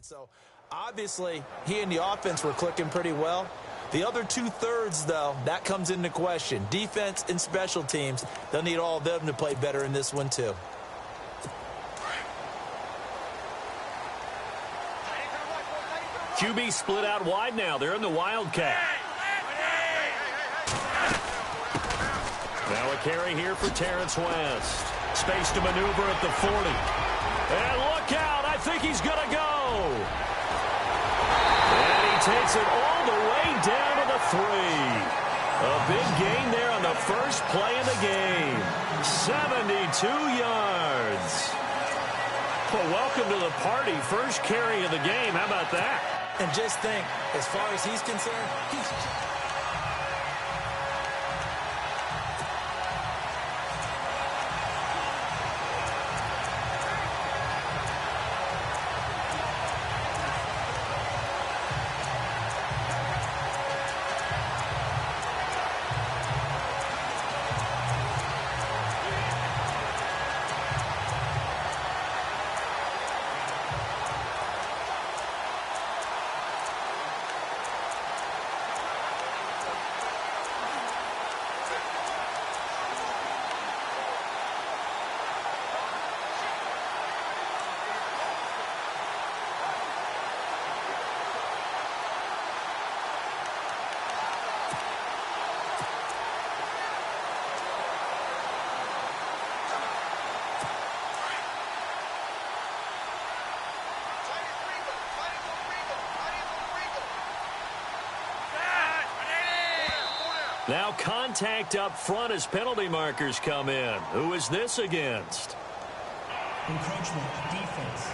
So obviously he and the offense were clicking pretty well. The other two-thirds, though, that comes into question. Defense and special teams, they'll need all of them to play better in this one, too. QB split out wide now. They're in the Wildcat. Now a carry here for Terrence West. Space to maneuver at the 40. And look out. I think he's going to go. And he takes it all the way down to the 3. A big gain there on the first play of the game. 72 yards. Well, welcome to the party. First carry of the game. How about that? And just think, as far as he's concerned, he's... Now contact up front as penalty markers come in. Who is this against? Encroachment defense.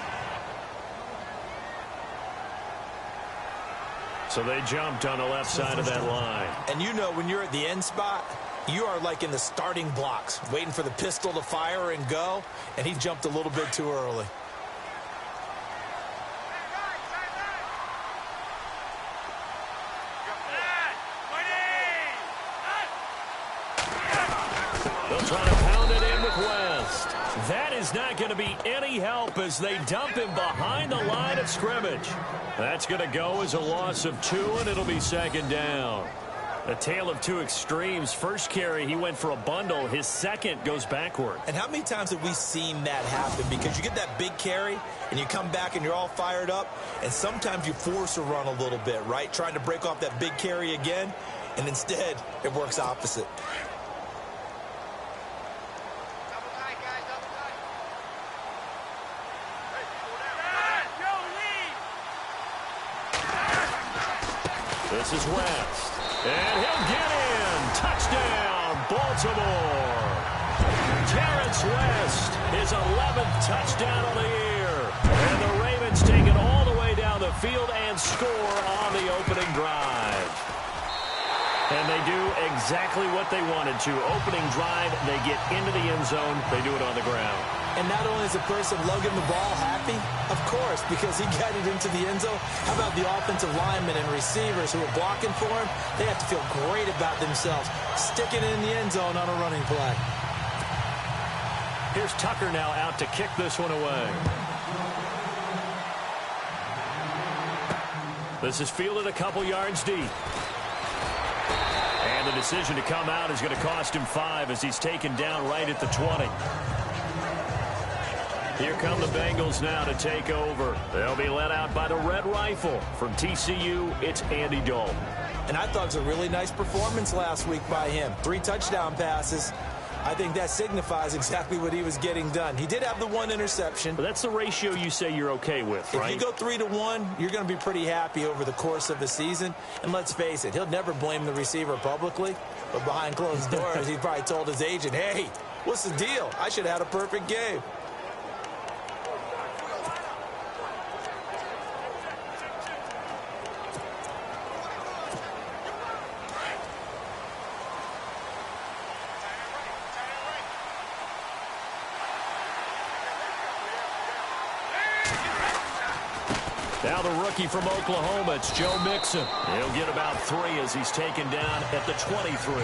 So they jumped on the left side of that line. And you know, when you're at the end spot, you are like in the starting blocks, waiting for the pistol to fire and go, and he jumped a little bit too early. Trying to pound it in with West. That is not going to be any help as they dump him behind the line of scrimmage. That's going to go as a loss of 2, and it'll be second down. A tale of two extremes. First carry, he went for a bundle. His second goes backward. And how many times have we seen that happen? Because you get that big carry, and you come back and you're all fired up, and sometimes you force a run a little bit, right? Trying to break off that big carry again, and instead it works opposite. This is West. And he'll get in. Touchdown, Baltimore. Terrence West, his 11th touchdown of the year. And the Ravens take it all the way down the field and score on the opening drive. And they do exactly what they wanted to. Opening drive, they get into the end zone. They do it on the ground. And not only is the person lugging the ball happy, of course, because he got it into the end zone. How about the offensive linemen and receivers who are blocking for him? They have to feel great about themselves, sticking it in the end zone on a running play. Here's Tucker now out to kick this one away. This is fielded a couple yards deep. And the decision to come out is going to cost him 5 as he's taken down right at the 20. Here come the Bengals now to take over. They'll be led out by the Red Rifle. From TCU, it's Andy Dalton. And I thought it was a really nice performance last week by him. 3 touchdown passes. I think that signifies exactly what he was getting done. He did have the 1 interception. But that's the ratio you say you're okay with, right? If you go 3-1, you're going to be pretty happy over the course of the season. And let's face it, he'll never blame the receiver publicly. But behind closed doors, he probably told his agent, hey, what's the deal? I should have had a perfect game. Now the rookie from Oklahoma, it's Joe Mixon. He'll get about 3 as he's taken down at the 23.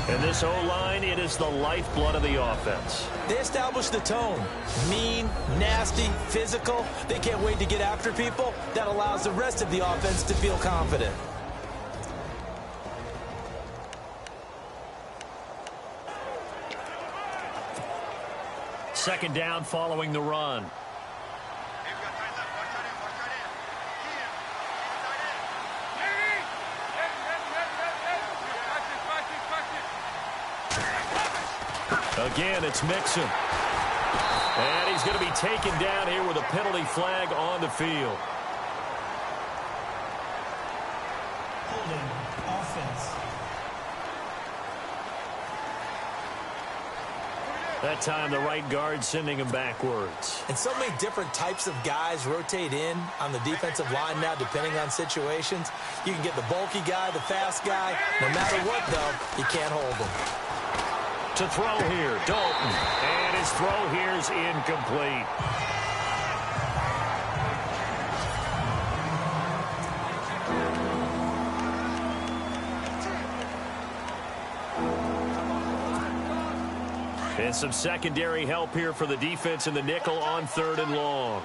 And this O-line, it is the lifeblood of the offense. They establish the tone. Mean, nasty, physical. They can't wait to get after people. That allows the rest of the offense to feel confident. Second down following the run. Again, it's Mixon. And he's going to be taken down here with a penalty flag on the field. Holding offense. That time, the right guard sending him backwards. And so many different types of guys rotate in on the defensive line now, depending on situations. You can get the bulky guy, the fast guy. No matter what, though, you can't hold them. To throw here, Dalton. And his throw here is incomplete. And some secondary help here for the defense in the nickel on 3rd and long.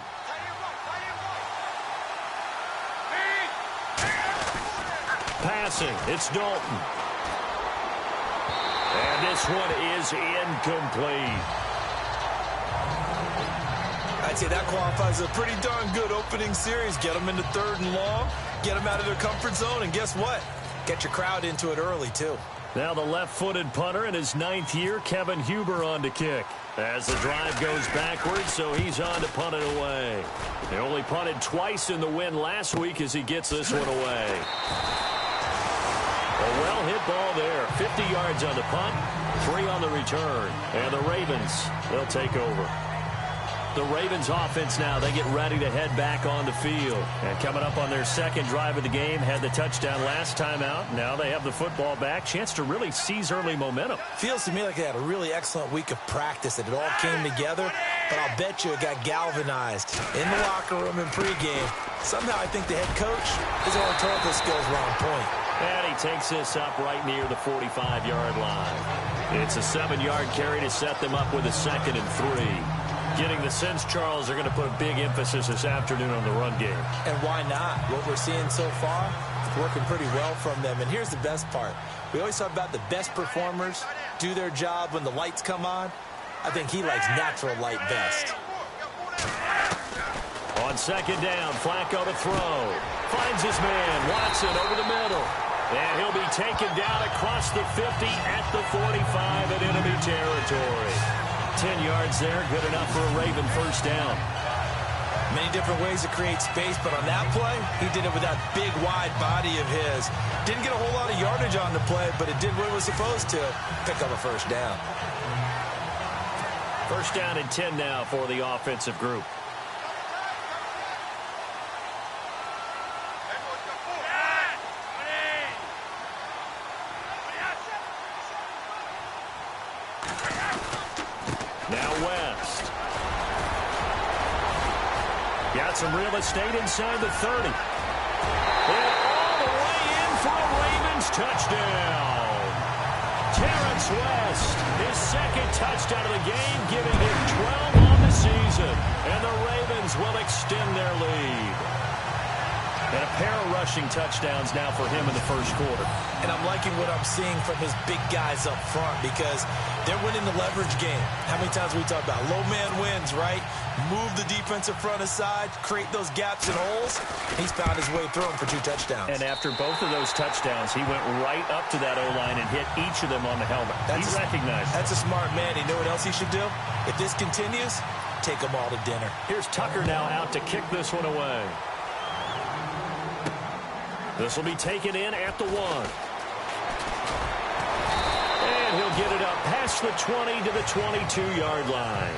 Passing, it's Dalton. And this one is incomplete. I'd say that qualifies a pretty darn good opening series. Get them into 3rd and long, get them out of their comfort zone, and guess what? Get your crowd into it early, too. Now the left-footed punter in his 9th year, Kevin Huber, on to kick. As the drive goes backwards, so he's on to punt it away. They only punted twice in the win last week as he gets this one away. A well-hit ball there. 50 yards on the punt, 3 on the return. And the Ravens, they'll take over. The Ravens offense now, they get ready to head back on the field. And coming up on their second drive of the game, had the touchdown last time out. Now they have the football back. Chance to really seize early momentum. Feels to me like they had a really excellent week of practice. It all came together, but I'll bet you it got galvanized in the locker room in pregame. Somehow I think the head coach, his oratorical skills were on point. And he takes this up right near the 45-yard line. It's a 7-yard carry to set them up with a 2nd and 3. Getting the sense, Charles, they're going to put a big emphasis this afternoon on the run game. And why not? What we're seeing so far, working pretty well from them. And here's the best part. We always talk about the best performers do their job when the lights come on. I think he likes natural light best. On 2nd down, Flacco to throw. Finds his man, Watson, over the middle. And he'll be taken down across the 50 at the 45 in enemy territory. 10 yards there, good enough for a Raven first down. Many different ways to create space, but on that play, he did it with that big, wide body of his. Didn't get a whole lot of yardage on the play, but it did what it was supposed to. Pick up a first down. First down and 10 now for the offensive group. Now West. Got some real estate inside the 30. And all the way in for a Ravens touchdown. Terrence West, his 2nd touchdown of the game, giving him 12 on the season. And the Ravens will extend their lead. And a pair of rushing touchdowns now for him in the first quarter. And I'm liking what I'm seeing from his big guys up front because they're winning the leverage game. How many times we talk about low man wins, right? Move the defensive front aside, create those gaps and holes. He's found his way through them for 2 touchdowns. And after both of those touchdowns, he went right up to that O-line and hit each of them on the helmet. He recognized it. That's a smart man. You know what else he should do? If this continues, take them all to dinner. Here's Tucker now out to kick this one away. This will be taken in at the 1. And he'll get it up past the 20 to the 22-yard line.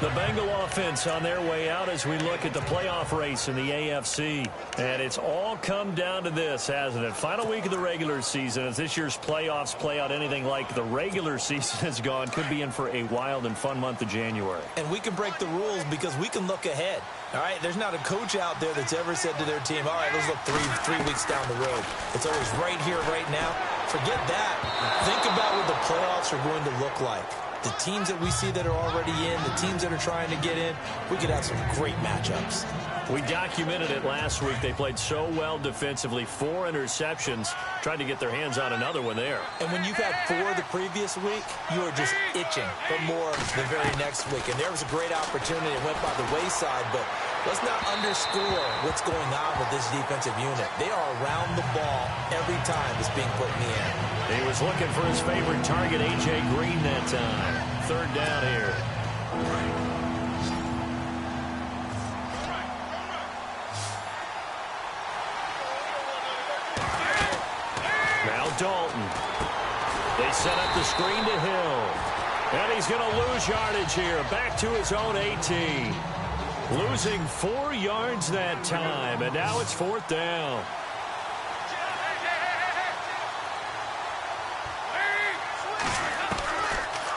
The Bengal offense on their way out as we look at the playoff race in the AFC. And it's all come down to this, hasn't it? Final week of the regular season. As this year's playoffs play out anything like the regular season has gone, could be in for a wild and fun month of January. And we can break the rules because we can look ahead. All right, there's not a coach out there that's ever said to their team, all right, let's look three weeks down the road. It's always right here, right now. Forget that. Think about what the playoffs are going to look like. The teams that we see that are already in, the teams that are trying to get in, we could have some great matchups. We documented it last week. They played so well defensively. 4 interceptions. Tried to get their hands on another one there. And when you've had 4 the previous week, you are just itching for more the very next week. And there was a great opportunity. It went by the wayside, but let's not underscore what's going on with this defensive unit. They are around the ball every time it's being put in the air. He was looking for his favorite target, A.J. Green, that time. 3rd down here. Now Dalton. They set up the screen to Hill. And he's going to lose yardage here. Back to his own 18. Losing 4 yards that time. And now it's 4th down.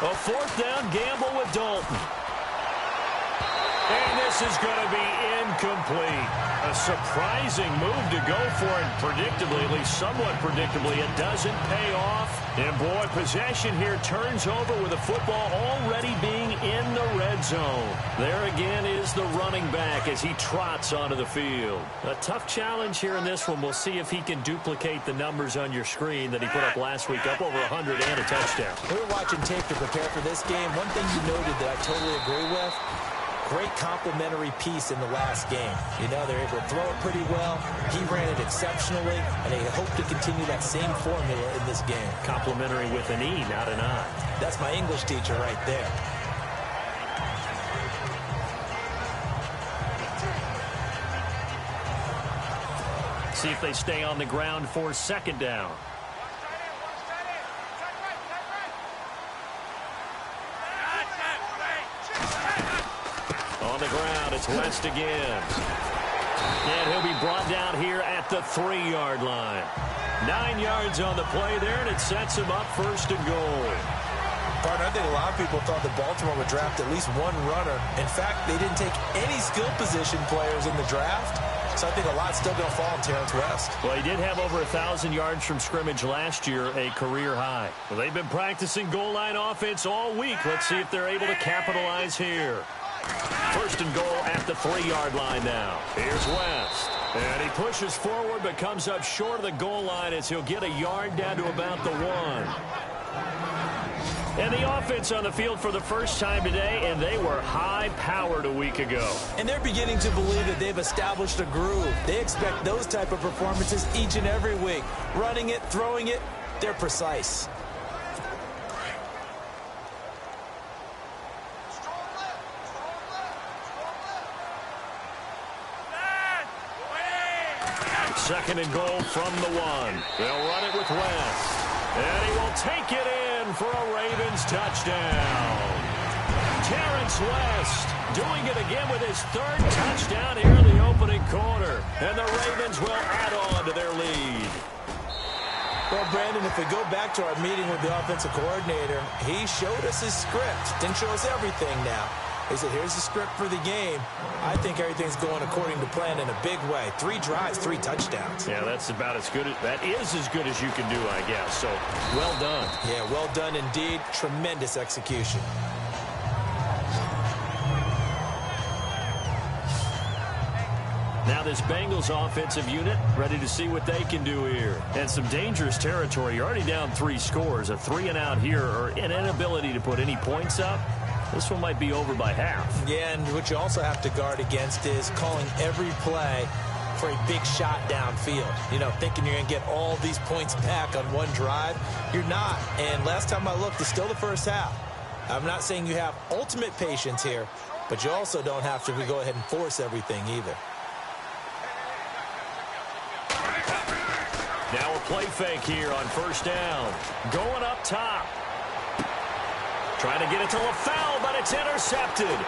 A 4th down gamble with Dalton. And this is going to be incomplete. A surprising move to go for it predictably, at least somewhat predictably. It doesn't pay off. And, boy, possession here turns over with the football already being in the red zone. There again is the running back as he trots onto the field. A tough challenge here in this one. We'll see if he can duplicate the numbers on your screen that he put up last week, up over 100 and a touchdown. We were watching tape to prepare for this game. One thing you noted that I totally agree with, great complimentary piece in the last game. You know, they're able to throw it pretty well. He ran it exceptionally, and they hope to continue that same formula in this game. Complimentary with an E, not an I. That's my English teacher right there. See if they stay on the ground for 2nd down. On the ground, it's West again. And he'll be brought down here at the 3-yard line. 9 yards on the play there, and it sets him up 1st and goal. Partner, I think a lot of people thought that Baltimore would draft at least one runner. In fact, they didn't take any skill position players in the draft. So I think a lot's still going to fall on Terrence West. Well, he did have over 1,000 yards from scrimmage last year, a career high. Well, they've been practicing goal line offense all week. Let's see if they're able to capitalize here. 1st and goal at the 3-yard line now. Here's West. And he pushes forward but comes up short of the goal line as he'll get a yard down to about the 1. And the offense on the field for the first time today, and they were high-powered a week ago. And they're beginning to believe that they've established a groove. They expect those type of performances each and every week. Running it, throwing it, they're precise. Second and goal from the 1. They'll run it with West. And he will take it in for a Ravens touchdown. Terrence West doing it again with his 3rd touchdown here in the opening quarter. And the Ravens will add on to their lead. Well, Brandon, if we go back to our meeting with the offensive coordinator, he showed us his script. Didn't show us everything now. He said, here's the script for the game. I think everything's going according to plan in a big way. 3 drives, 3 touchdowns. Yeah, that's about as good. That is as good as you can do, I guess. So, well done. Yeah, well done indeed. Tremendous execution. Now this Bengals offensive unit ready to see what they can do here. And some dangerous territory. You're already down 3 scores. A 3-and-out here or an inability to put any points up. This one might be over by half. Yeah, and what you also have to guard against is calling every play for a big shot downfield. You know, thinking you're going to get all these points back on one drive. You're not. And last time I looked, it's still the first half. I'm not saying you have ultimate patience here, but you also don't have to go ahead and force everything either. Now a play fake here on 1st down. Going up top. Trying to get it to LaFell, but it's intercepted.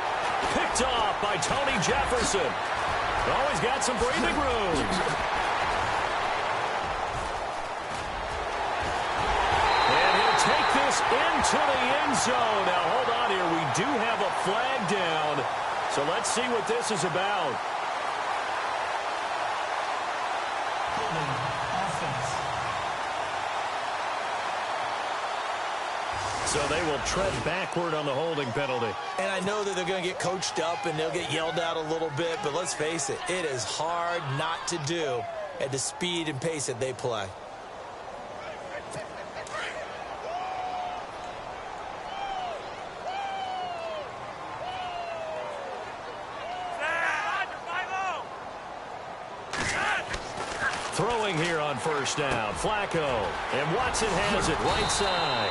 Picked off by Tony Jefferson. Always got some breathing room. And he'll take this into the end zone. Now, hold on here. We do have a flag down. So let's see what this is about. So they will tread backward on the holding penalty. And I know that they're going to get coached up and they'll get yelled at a little bit, but let's face it, it is hard not to do at the speed and pace that they play. Throwing here on first down, Flacco. And Watson has it right side.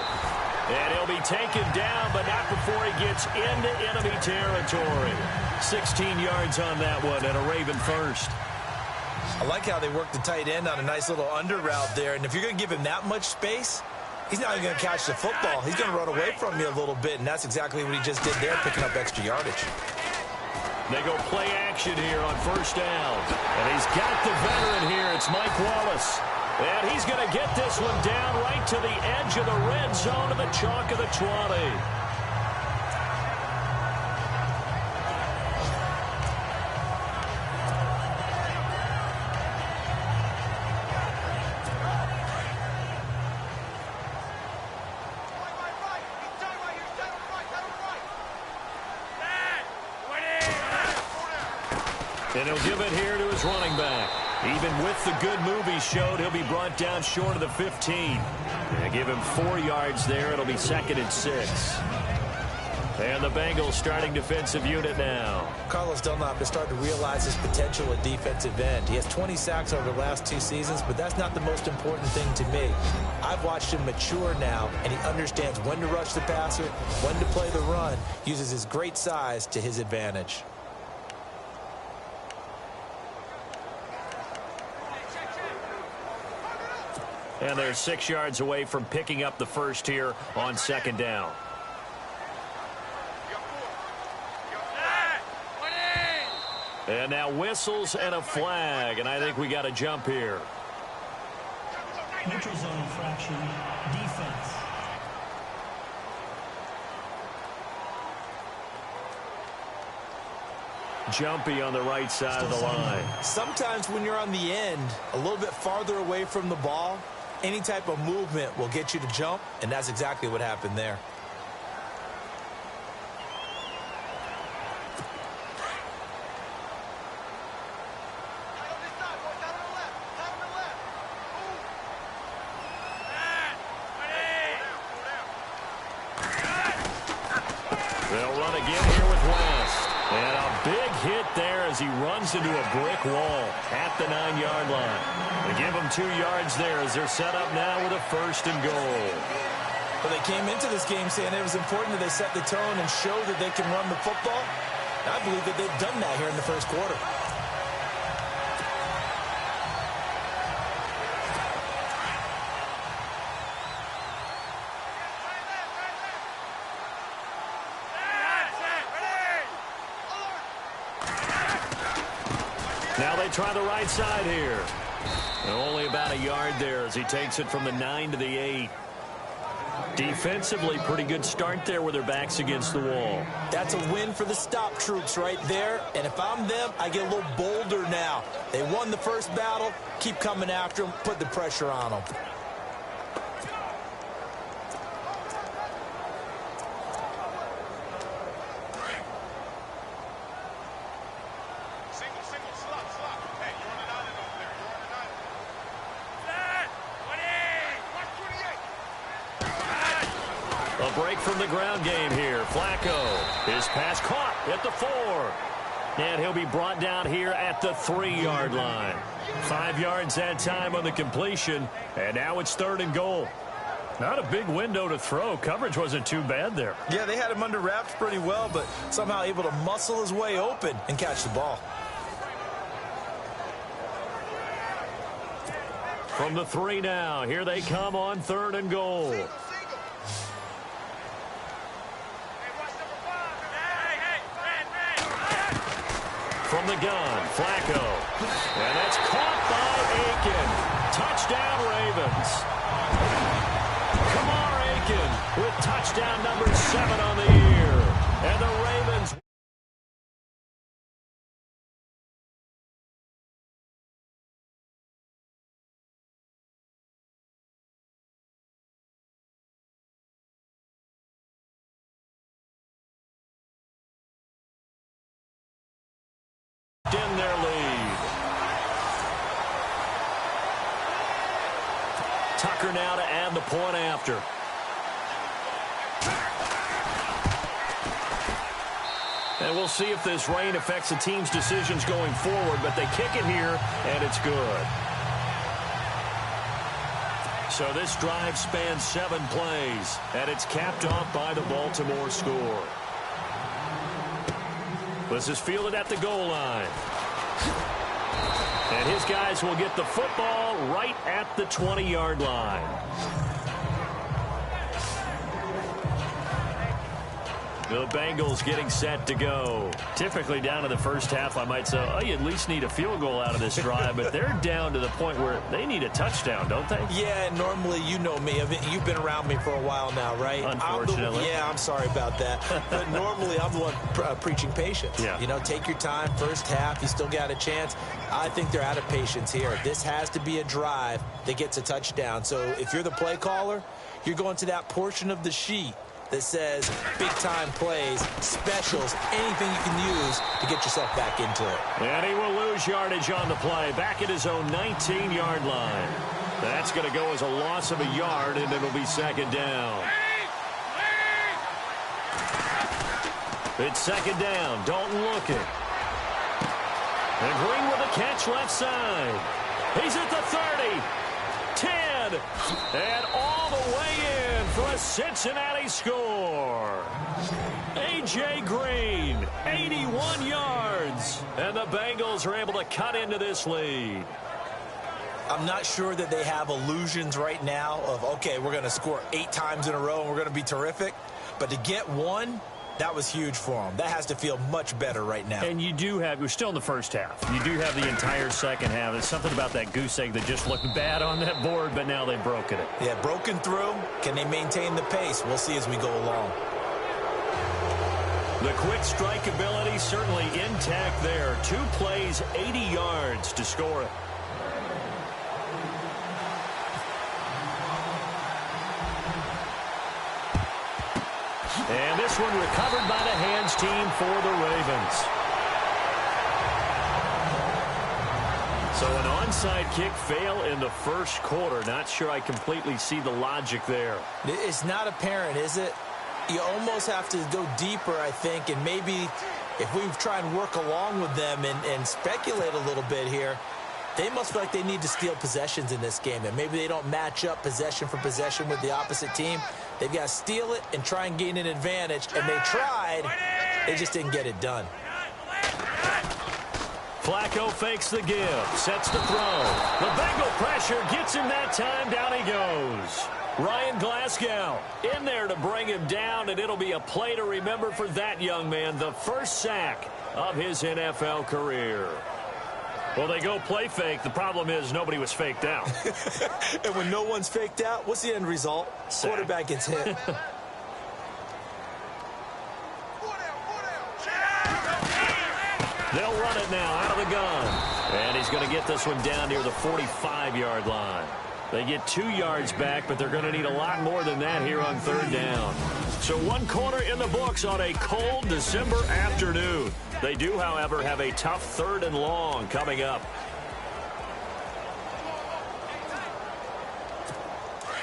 And he'll be taken down, but not before he gets into enemy territory. 16 yards on that one, and a Raven first. I like how they work the tight end on a nice little under route there. And if you're going to give him that much space, he's not even going to catch the football. He's going to run away from you a little bit, and that's exactly what he just did there, picking up extra yardage. They go play action here on first down. And he's got the veteran here. It's Mike Wallace. And he's going to get this one down right to the edge of the red zone to the chalk of the 20. And he'll give it here to his running back. Even with the good move he showed, he'll be brought down short of the 15. And give him 4 yards there. It'll be 2nd and 6. And the Bengals starting defensive unit now. Carlos Dunlap is starting to realize his potential at defensive end. He has 20 sacks over the last 2 seasons, but that's not the most important thing to me. I've watched him mature now, and he understands when to rush the passer, when to play the run, uses his great size to his advantage. And they're 6 yards away from picking up the first here on 2nd down. And now whistles and a flag, and I think we got a jump here. Neutral zone infraction, defense. Jumpy on the right side of the line. Sometimes when you're on the end, a little bit farther away from the ball, any type of movement will get you to jump, and that's exactly what happened there. They'll run again here with West. And a big hit there as he runs into a brick wall at the 9-yard line. They give him 2 yards there as they're set up now with a 1st and goal. Well, they came into this game saying it was important that they set the tone and show that they can run the football. And I believe that they've done that here in the first quarter. Now they try the right side here. And only about a yard there as he takes it from the 9 to the 8. Defensively, pretty good start there with their backs against the wall. That's a win for the stop troops right there. And if I'm them, I get a little bolder now. They won the first battle. Keep coming after them. Put the pressure on them. A break from the ground game here. Flacco. His pass caught at the 4. And he'll be brought down here at the 3-yard line. 5 yards that time on the completion. And now it's 3rd and goal. Not a big window to throw. Coverage wasn't too bad there. Yeah, they had him under wraps pretty well, but somehow able to muscle his way open and catch the ball. From the 3 now. Here they come on 3rd and goal. from the gun, Flacco. And that's caught by Aiken. Touchdown, Ravens. Kamar Aiken with touchdown number 7 on the year. And the Ravens... in their lead. Tucker now to add the point after. And we'll see if this rain affects the team's decisions going forward, but they kick it here, and it's good. So this drive spans 7 plays, and it's capped off by the Baltimore score. This is fielded at the goal line. And his guys will get the football right at the 20-yard line. The Bengals getting set to go. Typically down to the first half, I might say, oh, you at least need a field goal out of this drive, but they're down to the point where they need a touchdown, don't they? Yeah, normally, you know me. I mean, you've been around me for a while now, right? Unfortunately. I'm sorry about that. But normally, I'm the one preaching patience. Yeah. You know, take your time. First half, you still got a chance. I think they're out of patience here. This has to be a drive that gets a touchdown. So if you're the play caller, you're going to that portion of the sheet that says big-time plays, specials, anything you can use to get yourself back into it. And he will lose yardage on the play, back at his own 19-yard line. That's going to go as a loss of a yard, and it'll be second down. It's second down. Dalton looking. And Green with a catch left side. He's at the 30. 10. And all the way in for a Cincinnati score. A.J. Green, 81 yards. And the Bengals are able to cut into this lead. I'm not sure that they have illusions right now of, okay, we're going to score 8 times in a row and we're going to be terrific. But to get one, that was huge for them. That has to feel much better right now. And you do have, we're still in the first half. You do have the entire second half. There's something about that goose egg that just looked bad on that board, but now they've broken it. Yeah, broken through. Can they maintain the pace? We'll see as we go along. The quick strike ability certainly intact there. 2 plays, 80 yards to score it. And this one recovered by the hands team for the Ravens. So an onside kick fail in the first quarter. Not sure I completely see the logic there. It's not apparent, is it? You almost have to go deeper, I think, and maybe if we try and work along with them and speculate a little bit here, they must feel like they need to steal possessions in this game, and maybe they don't match up possession for possession with the opposite team. They've got to steal it and try and gain an advantage, and they tried. They just didn't get it done. Flacco fakes the give, sets the throw. The Bengal pressure gets him that time. Down he goes. Ryan Glasgow in there to bring him down, and it'll be a play to remember for that young man. The first sack of his NFL career. Well, they go play fake. The problem is nobody was faked out. And when no one's faked out, what's the end result? Sack. Quarterback gets hit. They'll run it now out of the gun. And he's going to get this one down near the 45-yard line. They get 2 yards back, but they're going to need a lot more than that here on third down. So 1 quarter in the books on a cold December afternoon. They do, however, have a tough 3rd and long coming up.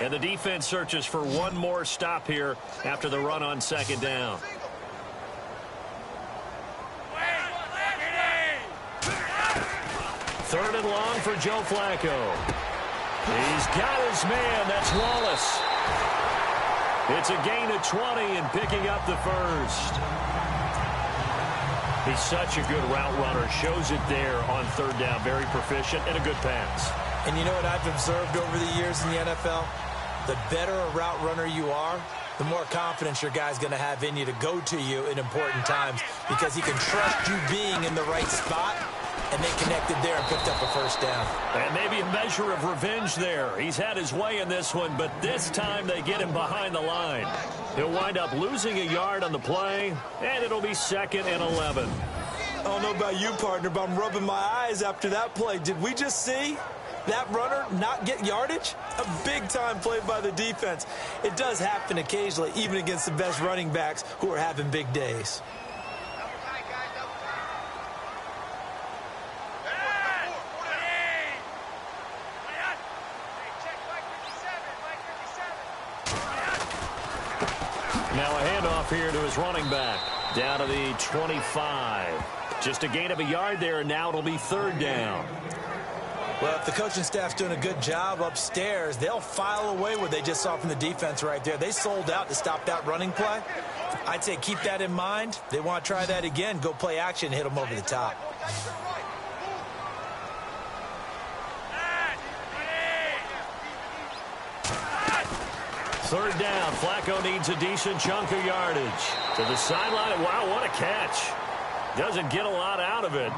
And the defense searches for one more stop here after the run on second down. Third and long for Joe Flacco. He's got his man. That's Wallace. It's a gain of 20 and picking up the first. He's such a good route runner. Shows it there on third down. Very proficient and a good pass. And you know what I've observed over the years in the NFL? The better a route runner you are, the more confidence your guy's going to have in you to go to you in important times because he can trust you being in the right spot, and they connected there and picked up a first down. And maybe a measure of revenge there. He's had his way in this one, but this time they get him behind the line. He'll wind up losing a yard on the play, and it'll be 2nd and 11. I don't know about you, partner, but I'm rubbing my eyes after that play. Did we just see that runner not get yardage? A big-time play by the defense. It does happen occasionally, even against the best running backs who are having big days. Now a handoff here to his running back. Down to the 25. Just a gain of a yard there, and now it'll be 3rd down. Well, if the coaching staff's doing a good job upstairs, they'll file away what they just saw from the defense right there. They sold out to stop that running play. I'd say keep that in mind. They want to try that again. Go play action, hit them over the top. Third down. Flacco needs a decent chunk of yardage. To the sideline. Wow, what a catch. Doesn't get a lot out of it,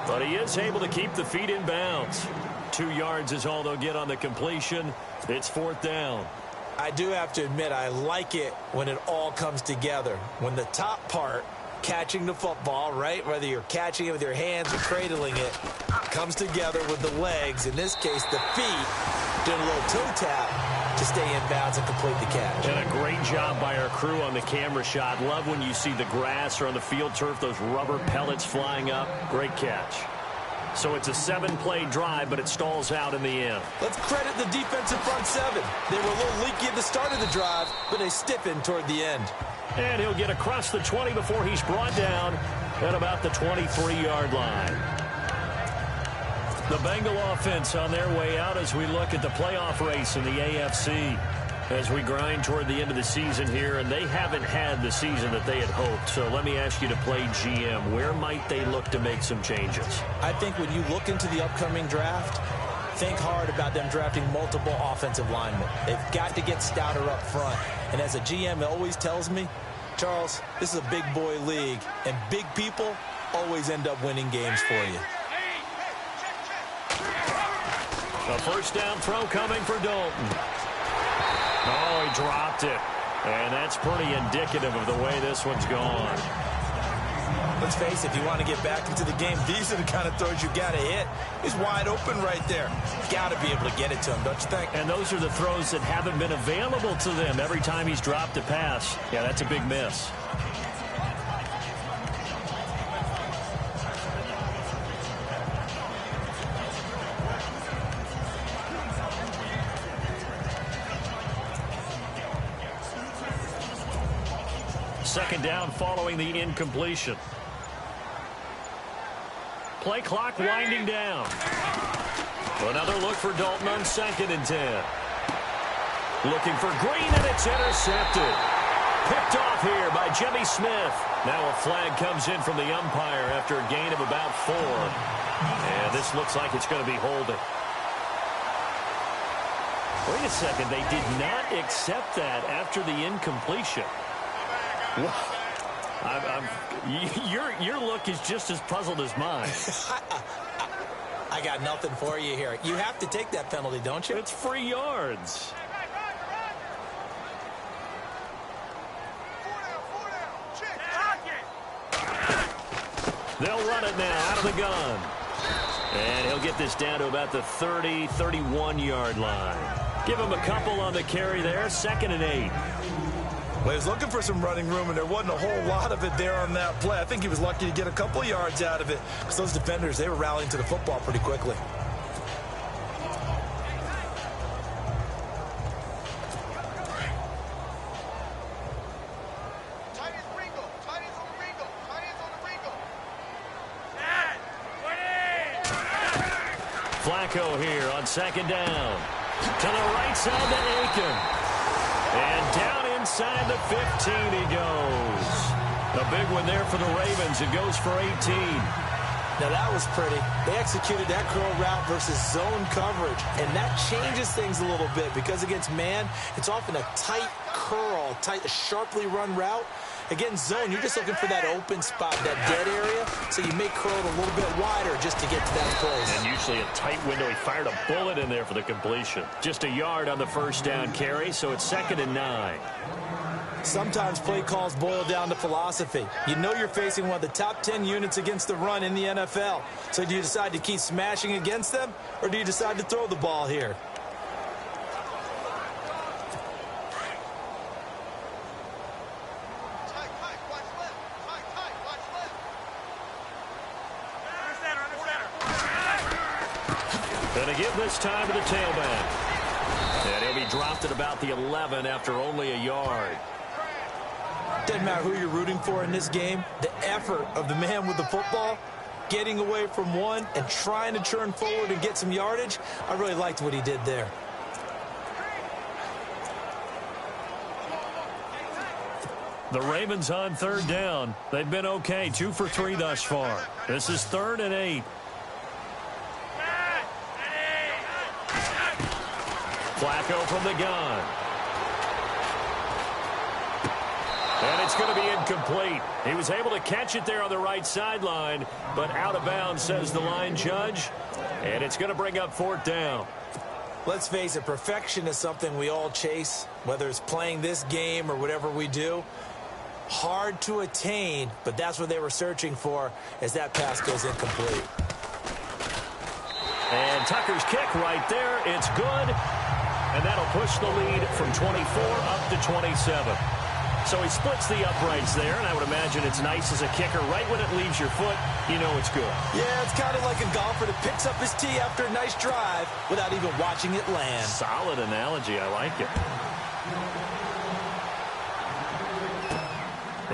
but he is able to keep the feet in bounds. 2 yards is all they'll get on the completion. It's 4th down. I do have to admit, I like it when it all comes together. When the top part, catching the football, right, whether you're catching it with your hands or cradling it, comes together with the legs, in this case the feet, doing a little toe tap to stay in bounds and complete the catch. And a great job by our crew on the camera shot. Love when you see the grass or on the field turf, those rubber pellets flying up. Great catch. So it's a 7-play drive, but it stalls out in the end. Let's credit the defensive front 7. They were a little leaky at the start of the drive, but they stiffened toward the end. And he'll get across the 20 before he's brought down at about the 23-yard line. The Bengal offense on their way out as we look at the playoff race in the AFC. As we grind toward the end of the season here, and they haven't had the season that they had hoped. So let me ask you to play GM. Where might they look to make some changes? I think when you look into the upcoming draft, think hard about them drafting multiple offensive linemen. They've got to get stouter up front. And as a GM, it always tells me, Charles, this is a big boy league, and big people always end up winning games for you. A first down throw coming for Dalton. Oh, he dropped it. And that's pretty indicative of the way this one's gone. Let's face it, if you want to get back into the game, these are the kind of throws you got to hit. He's wide open right there. Got to be able to get it to him, don't you think? And those are the throws that haven't been available to them every time he's dropped a pass. Yeah, that's a big miss. Second down following the incompletion. Play clock winding down. Another look for Dalton on 2nd and 10. Looking for Green, and it's intercepted. Picked off here by Jimmy Smith. Now a flag comes in from the umpire after a gain of about 4. And this looks like it's going to be holding. Wait a second. They did not accept that after the incompletion. Your look is just as puzzled as mine. I got nothing for you here. You have to take that penalty, don't you? It's free yards. They'll run it now out of the gun. And he'll get this down to about the 30, 31-yard line. Give him a couple on the carry there. 2nd and 8. Well, he was looking for some running room, and there wasn't a whole lot of it there on that play. I think he was lucky to get a couple yards out of it because those defenders, they were rallying to the football pretty quickly. Flacco here on 2nd down. To the right side to Aiken. And down inside the 15 he goes. A big one there for the Ravens. It goes for 18. Now that was pretty. They executed that curl route versus zone coverage. And that changes things a little bit because against man, it's often a tight curl, tight, a sharply run route. Again, zone, you're just looking for that open spot, that dead area, so you may curl it a little bit wider just to get to that place. And usually a tight window. He fired a bullet in there for the completion. Just a yard on the first down carry, so it's 2nd and 9. Sometimes play calls boil down to philosophy. You know you're facing one of the top 10 units against the run in the NFL. So do you decide to keep smashing against them, or do you decide to throw the ball here? Going to give this time to the tailback. And he'll be dropped at about the 11 after only a yard. Doesn't matter who you're rooting for in this game. The effort of the man with the football, getting away from one and trying to turn forward and get some yardage, I really liked what he did there. The Ravens on 3rd down. They've been okay, 2 for 3 thus far. This is 3rd and 8. Flacco from the gun. And it's going to be incomplete. He was able to catch it there on the right sideline, but out of bounds, says the line judge. And it's going to bring up 4th down. Let's face it, perfection is something we all chase, whether it's playing this game or whatever we do. Hard to attain, but that's what they were searching for as that pass goes incomplete. And Tucker's kick right there. It's good. And that'll push the lead from 24 up to 27. So he splits the uprights there, and I would imagine it's nice as a kicker. Right when it leaves your foot, you know it's good. Yeah, it's kind of like a golfer that picks up his tee after a nice drive without even watching it land. Solid analogy. I like it.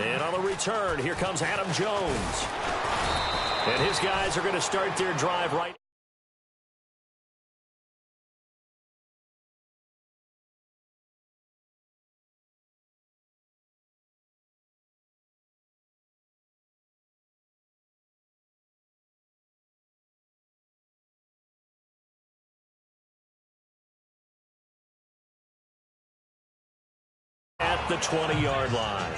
And on the return, here comes Adam Jones. And his guys are going to start their drive right. At the 20-yard line.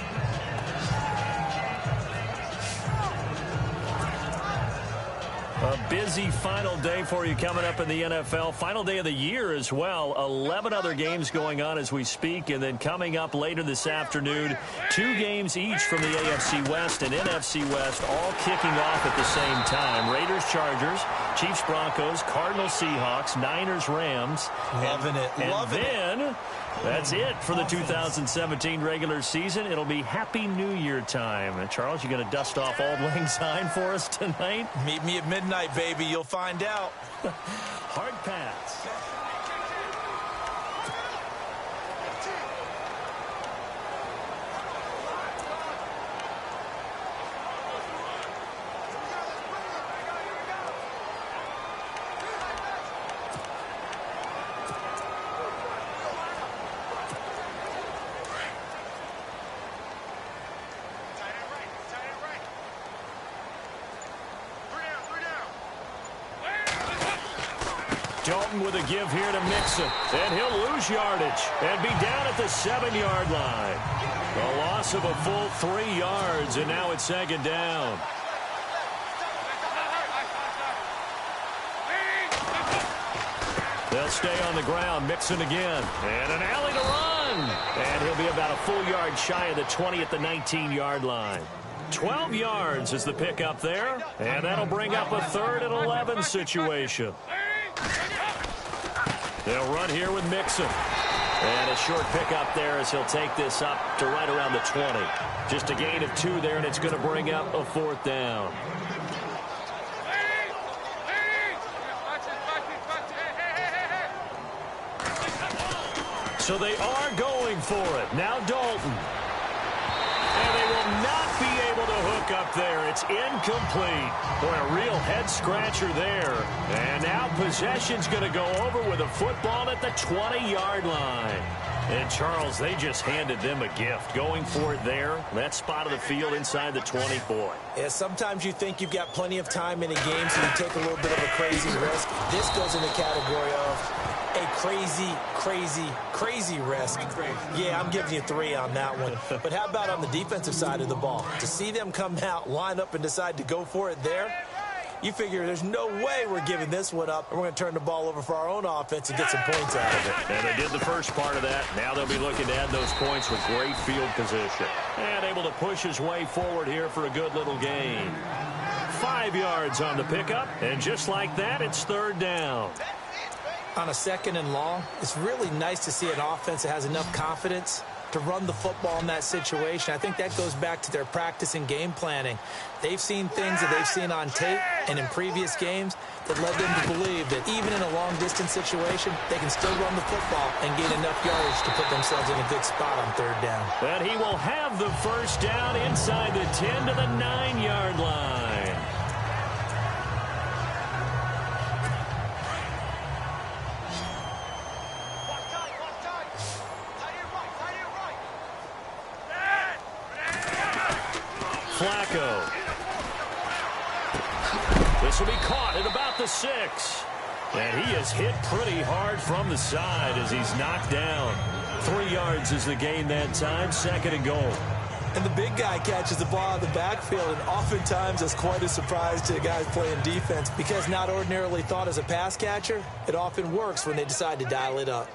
A busy final day for you coming up in the NFL. Final day of the year as well. 11 other games going on as we speak. And then coming up later this afternoon, 2 games each from the AFC West and NFC West, all kicking off at the same time. Raiders, Chargers, Chiefs, Broncos, Cardinals, Seahawks, Niners, Rams. Loving it. And then that's it for the 2017 regular season. It'll be Happy New Year time. And Charles, you going to dust off Auld Lang Syne for us tonight? Meet me at midnight, baby. You'll find out. Hard pass. Dalton with a give here to Mixon. And he'll lose yardage and be down at the 7-yard line. A loss of a full 3 yards, and now it's 2nd down. They'll stay on the ground. Mixon again. And an alley to run. And he'll be about a full yard shy of the 20 at the 19-yard line. 12 yards is the pickup there. And that'll bring up a 3rd and 11 situation. They'll run here with Mixon. And a short pickup there as he'll take this up to right around the 20. Just a gain of 2 there, and it's going to bring up a 4th down. So they are going for it. Now Dalton. And they will not be able to hook up there. It's incomplete. Boy, a real head-scratcher there. And now possession's going to go over with a football at the 20-yard line. And, Charles, they just handed them a gift. Going for it there, that spot of the field inside the 24. Yeah, sometimes you think you've got plenty of time in a game, so you take a little bit of a crazy risk. This goes in the category of a crazy risk. Yeah, I'm giving you 3 on that one. But how about on the defensive side of the ball? To see them come out, line up, and decide to go for it there, you figure there's no way we're giving this one up, and we're going to turn the ball over for our own offense and get some points out of it. And they did the first part of that. Now they'll be looking to add those points with great field position. And able to push his way forward here for a good little gain. 5 yards on the pickup, and just like that, it's 3rd down. On a 2nd and long, it's really nice to see an offense that has enough confidence to run the football in that situation. I think that goes back to their practice and game planning. They've seen things that they've seen on tape and in previous games that led them to believe that even in a long-distance situation, they can still run the football and gain enough yardage to put themselves in a good spot on 3rd down. And he will have the 1st down inside the 10 to the 9-yard line. Flacco. This will be caught at about the 6. And he is hit pretty hard from the side as he's knocked down. 3 yards is the gain that time, 2nd and goal. And the big guy catches the ball out of the backfield, and oftentimes that's quite a surprise to the guys playing defense because not ordinarily thought as a pass catcher, it often works when they decide to dial it up.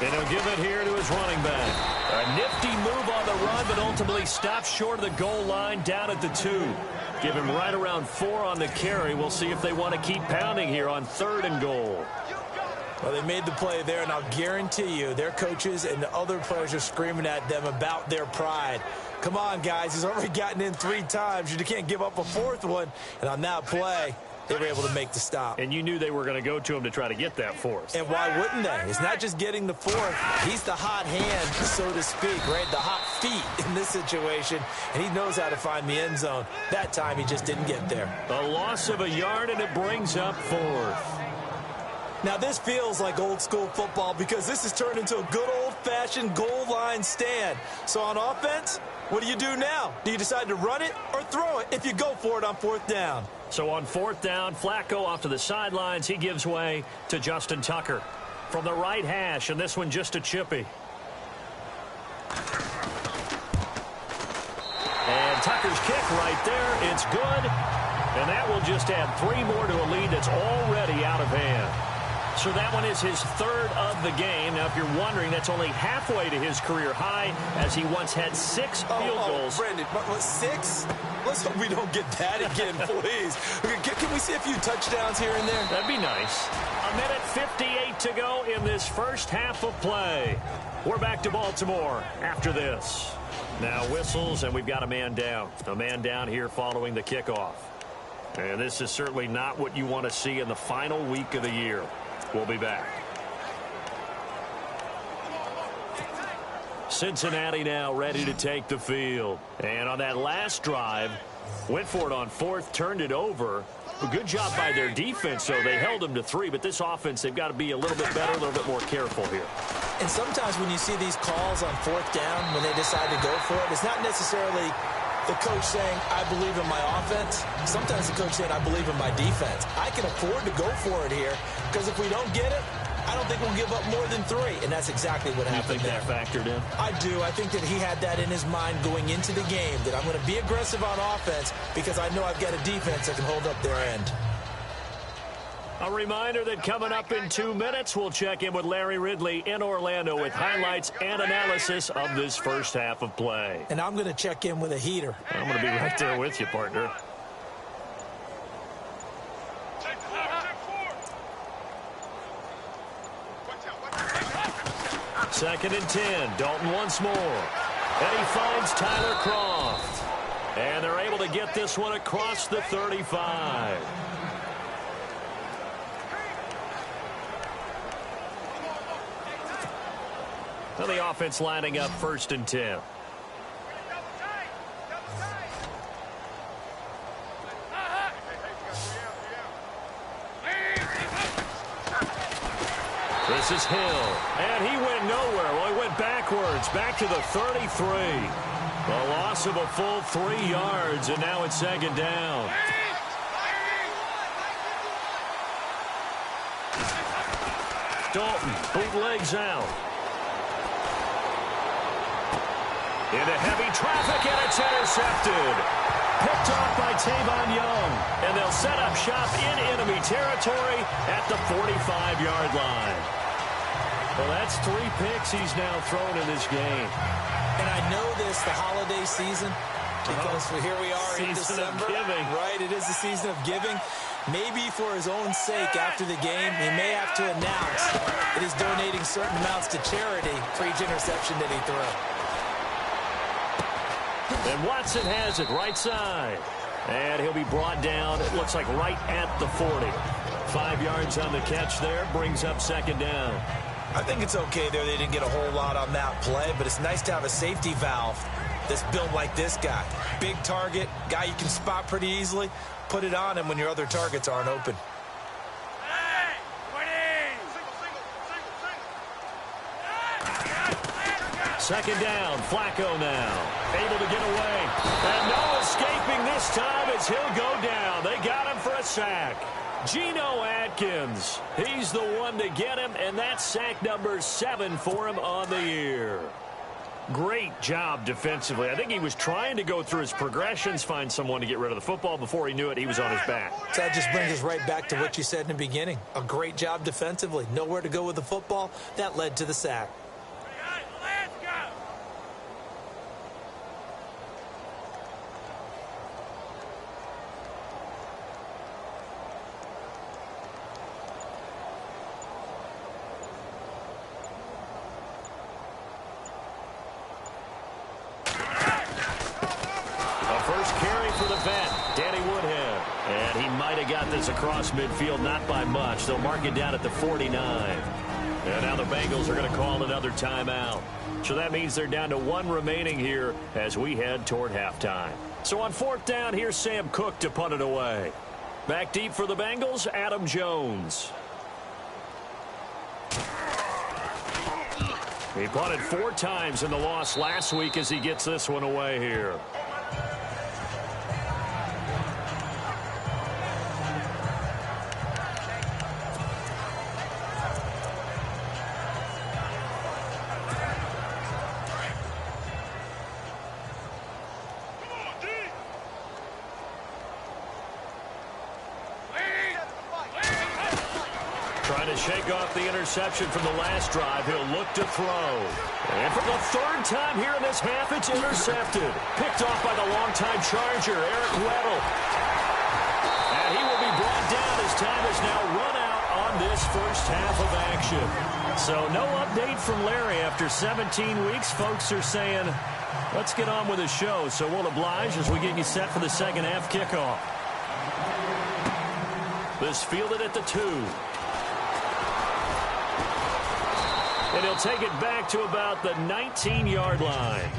And he'll give it here to his running back. A nifty move on the run, but ultimately stops short of the goal line down at the 2. Give him right around 4 on the carry. We'll see if they want to keep pounding here on 3rd and goal. Well, they made the play there, and I'll guarantee you their coaches and the other players are screaming at them about their pride. Come on, guys. He's already gotten in 3 times. You can't give up a 4th one. And on that play, they were able to make the stop. And you knew they were going to go to him to try to get that 4th. And why wouldn't they? It's not just getting the 4th. He's the hot hand, so to speak, right? The hot feet in this situation. And he knows how to find the end zone. That time, he just didn't get there. A loss of a yard, and it brings up 4th. Now, this feels like old-school football because this has turned into a good old-fashioned goal line stand. So on offense, what do you do now? Do you decide to run it or throw it if you go for it on 4th down? So on 4th down, Flacco off to the sidelines. He gives way to Justin Tucker from the right hash, and this one just a chippy. And Tucker's kick right there. It's good. And that will just add 3 more to a lead that's already out of hand. So that one is his 3rd of the game. Now, if you're wondering, that's only halfway to his career high, as he once had 6 field goals. Brendan, what, 6? Let's hope we don't get that again, please. Can we see a few touchdowns here and there? That'd be nice. A minute 58 to go in this first half of play. We're back to Baltimore after this. Now whistles, and we've got a man down. A man down here following the kickoff. And this is certainly not what you want to see in the final week of the year. We'll be back. Cincinnati now ready to take the field. And on that last drive, went for it on 4th, turned it over. A good job by their defense, though. They held them to 3, but this offense, they've got to be a little bit better, a little bit more careful here. And sometimes when you see these calls on 4th down, when they decide to go for it, it's not necessarily the coach saying, I believe in my offense. Sometimes the coach saying, I believe in my defense. I can afford to go for it here because if we don't get it, I don't think we'll give up more than 3. And that's exactly what happened there. You think that factored in? I do. I think that he had that in his mind going into the game, that I'm going to be aggressive on offense because I know I've got a defense that can hold up their end. A reminder that coming up in 2 minutes, we'll check in with Larry Ridley in Orlando with highlights and analysis of this first half of play. And I'm going to check in with a heater. I'm going to be right there with you, partner. Second and 10. Dalton once more. And he finds Tyler Croft. And they're able to get this one across the 35. Now the offense lining up 1st and 10. This is Hill, and he went nowhere. Well, he went backwards, back to the 33. A loss of a full 3 yards, and now it's second down. Dalton bootlegs out. Into heavy traffic, and it's intercepted. Picked off by Tavon Young, and they'll set up shop in enemy territory at the 45-yard line. Well, that's 3 picks he's now thrown in this game. And I know this, the holiday season, because here we are in December. Of giving. Right, it is the season of giving. Maybe for his own sake after the game, he may have to announce that he's donating certain amounts to charity for each interception that he threw. And Watson has it right side. And he'll be brought down, it looks like right at the 40. 5 yards on the catch there, brings up second down. I think it's okay there. They didn't get a whole lot on that play, but it's nice to have a safety valve that's built like this guy. Big target, guy you can spot pretty easily. Put it on him when your other targets aren't open. Second down, Flacco now. Able to get away. And no escaping this time as he'll go down. They got him for a sack. Geno Atkins. He's the one to get him, and that's sack number 7 for him on the year. Great job defensively. I think he was trying to go through his progressions, find someone to get rid of the football. Before he knew it, he was on his back. So that just brings us right back to what you said in the beginning. A great job defensively. Nowhere to go with the football. That led to the sack. Across midfield, not by much. They'll mark it down at the 49. And now the Bengals are going to call another timeout. So that means they're down to 1 remaining here as we head toward halftime. So on 4th down, here's Sam Cook to punt it away. Back deep for the Bengals, Adam Jones. He punted 4 times in the loss last week as he gets this one away here. Shake off the interception from the last drive. He'll look to throw. And for the 3rd time here in this half, it's intercepted. Picked off by the longtime Charger, Eric Weddle. And he will be brought down as time is now run out on this first half of action. So no update from Larry after 17 weeks. Folks are saying, let's get on with the show. So we'll oblige as we get you set for the second half kickoff. This fielded at the 2. And he'll take it back to about the 19-yard line.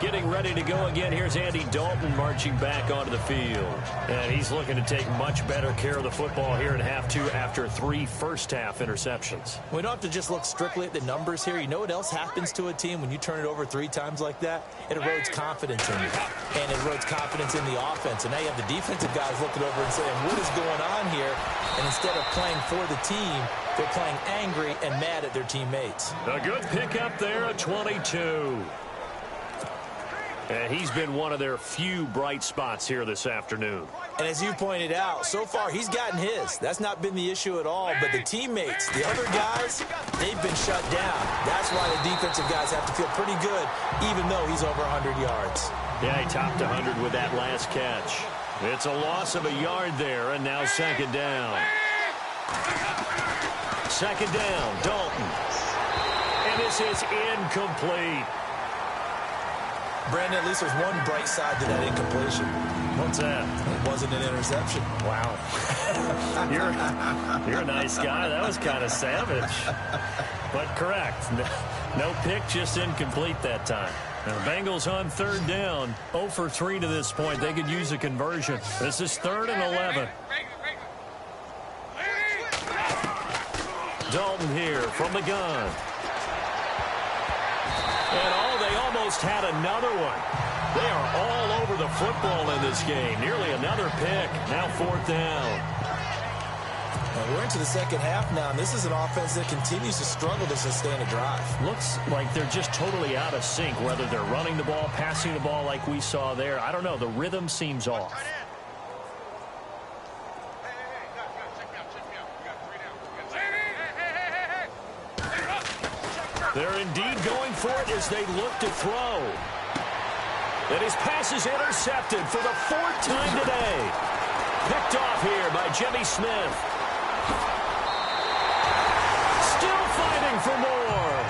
Getting ready to go again. Here's Andy Dalton marching back onto the field. And he's looking to take much better care of the football here in half 2 after 3 first-half interceptions. We don't have to just look strictly at the numbers here. You know what else happens to a team when you turn it over 3 times like that? It erodes confidence in you. And it erodes confidence in the offense. And now you have the defensive guys looking over and saying, what is going on here? And instead of playing for the team, they're playing angry and mad at their teammates. A good pickup there at 22. And he's been one of their few bright spots here this afternoon. And as you pointed out, so far he's gotten his. That's not been the issue at all. But the teammates, the other guys, they've been shut down. That's why the defensive guys have to feel pretty good, even though he's over 100 yards. Yeah, he topped 100 with that last catch. It's a loss of a yard there, and now second down. Second down, Dalton. And this is incomplete. Brandon, at least there's one bright side to that incompletion. What's that? It wasn't an interception. Wow. You're a nice guy. That was kind of savage. But correct. No pick, just incomplete that time. And the Bengals on third down, 0 for 3 to this point. They could use a conversion. This is 3rd and 11. Dalton here from the gun. And they almost had another one. They are all over the football in this game. Nearly another pick. Now 4th down. We're into the second half now, and this is an offense that continues to struggle to sustain a drive. Looks like they're just totally out of sync, whether they're running the ball, passing the ball like we saw there. I don't know. The rhythm seems off. They're indeed going for it as they look to throw. And his pass is intercepted for the 4th time today. Picked off here by Jimmy Smith. Still fighting for more.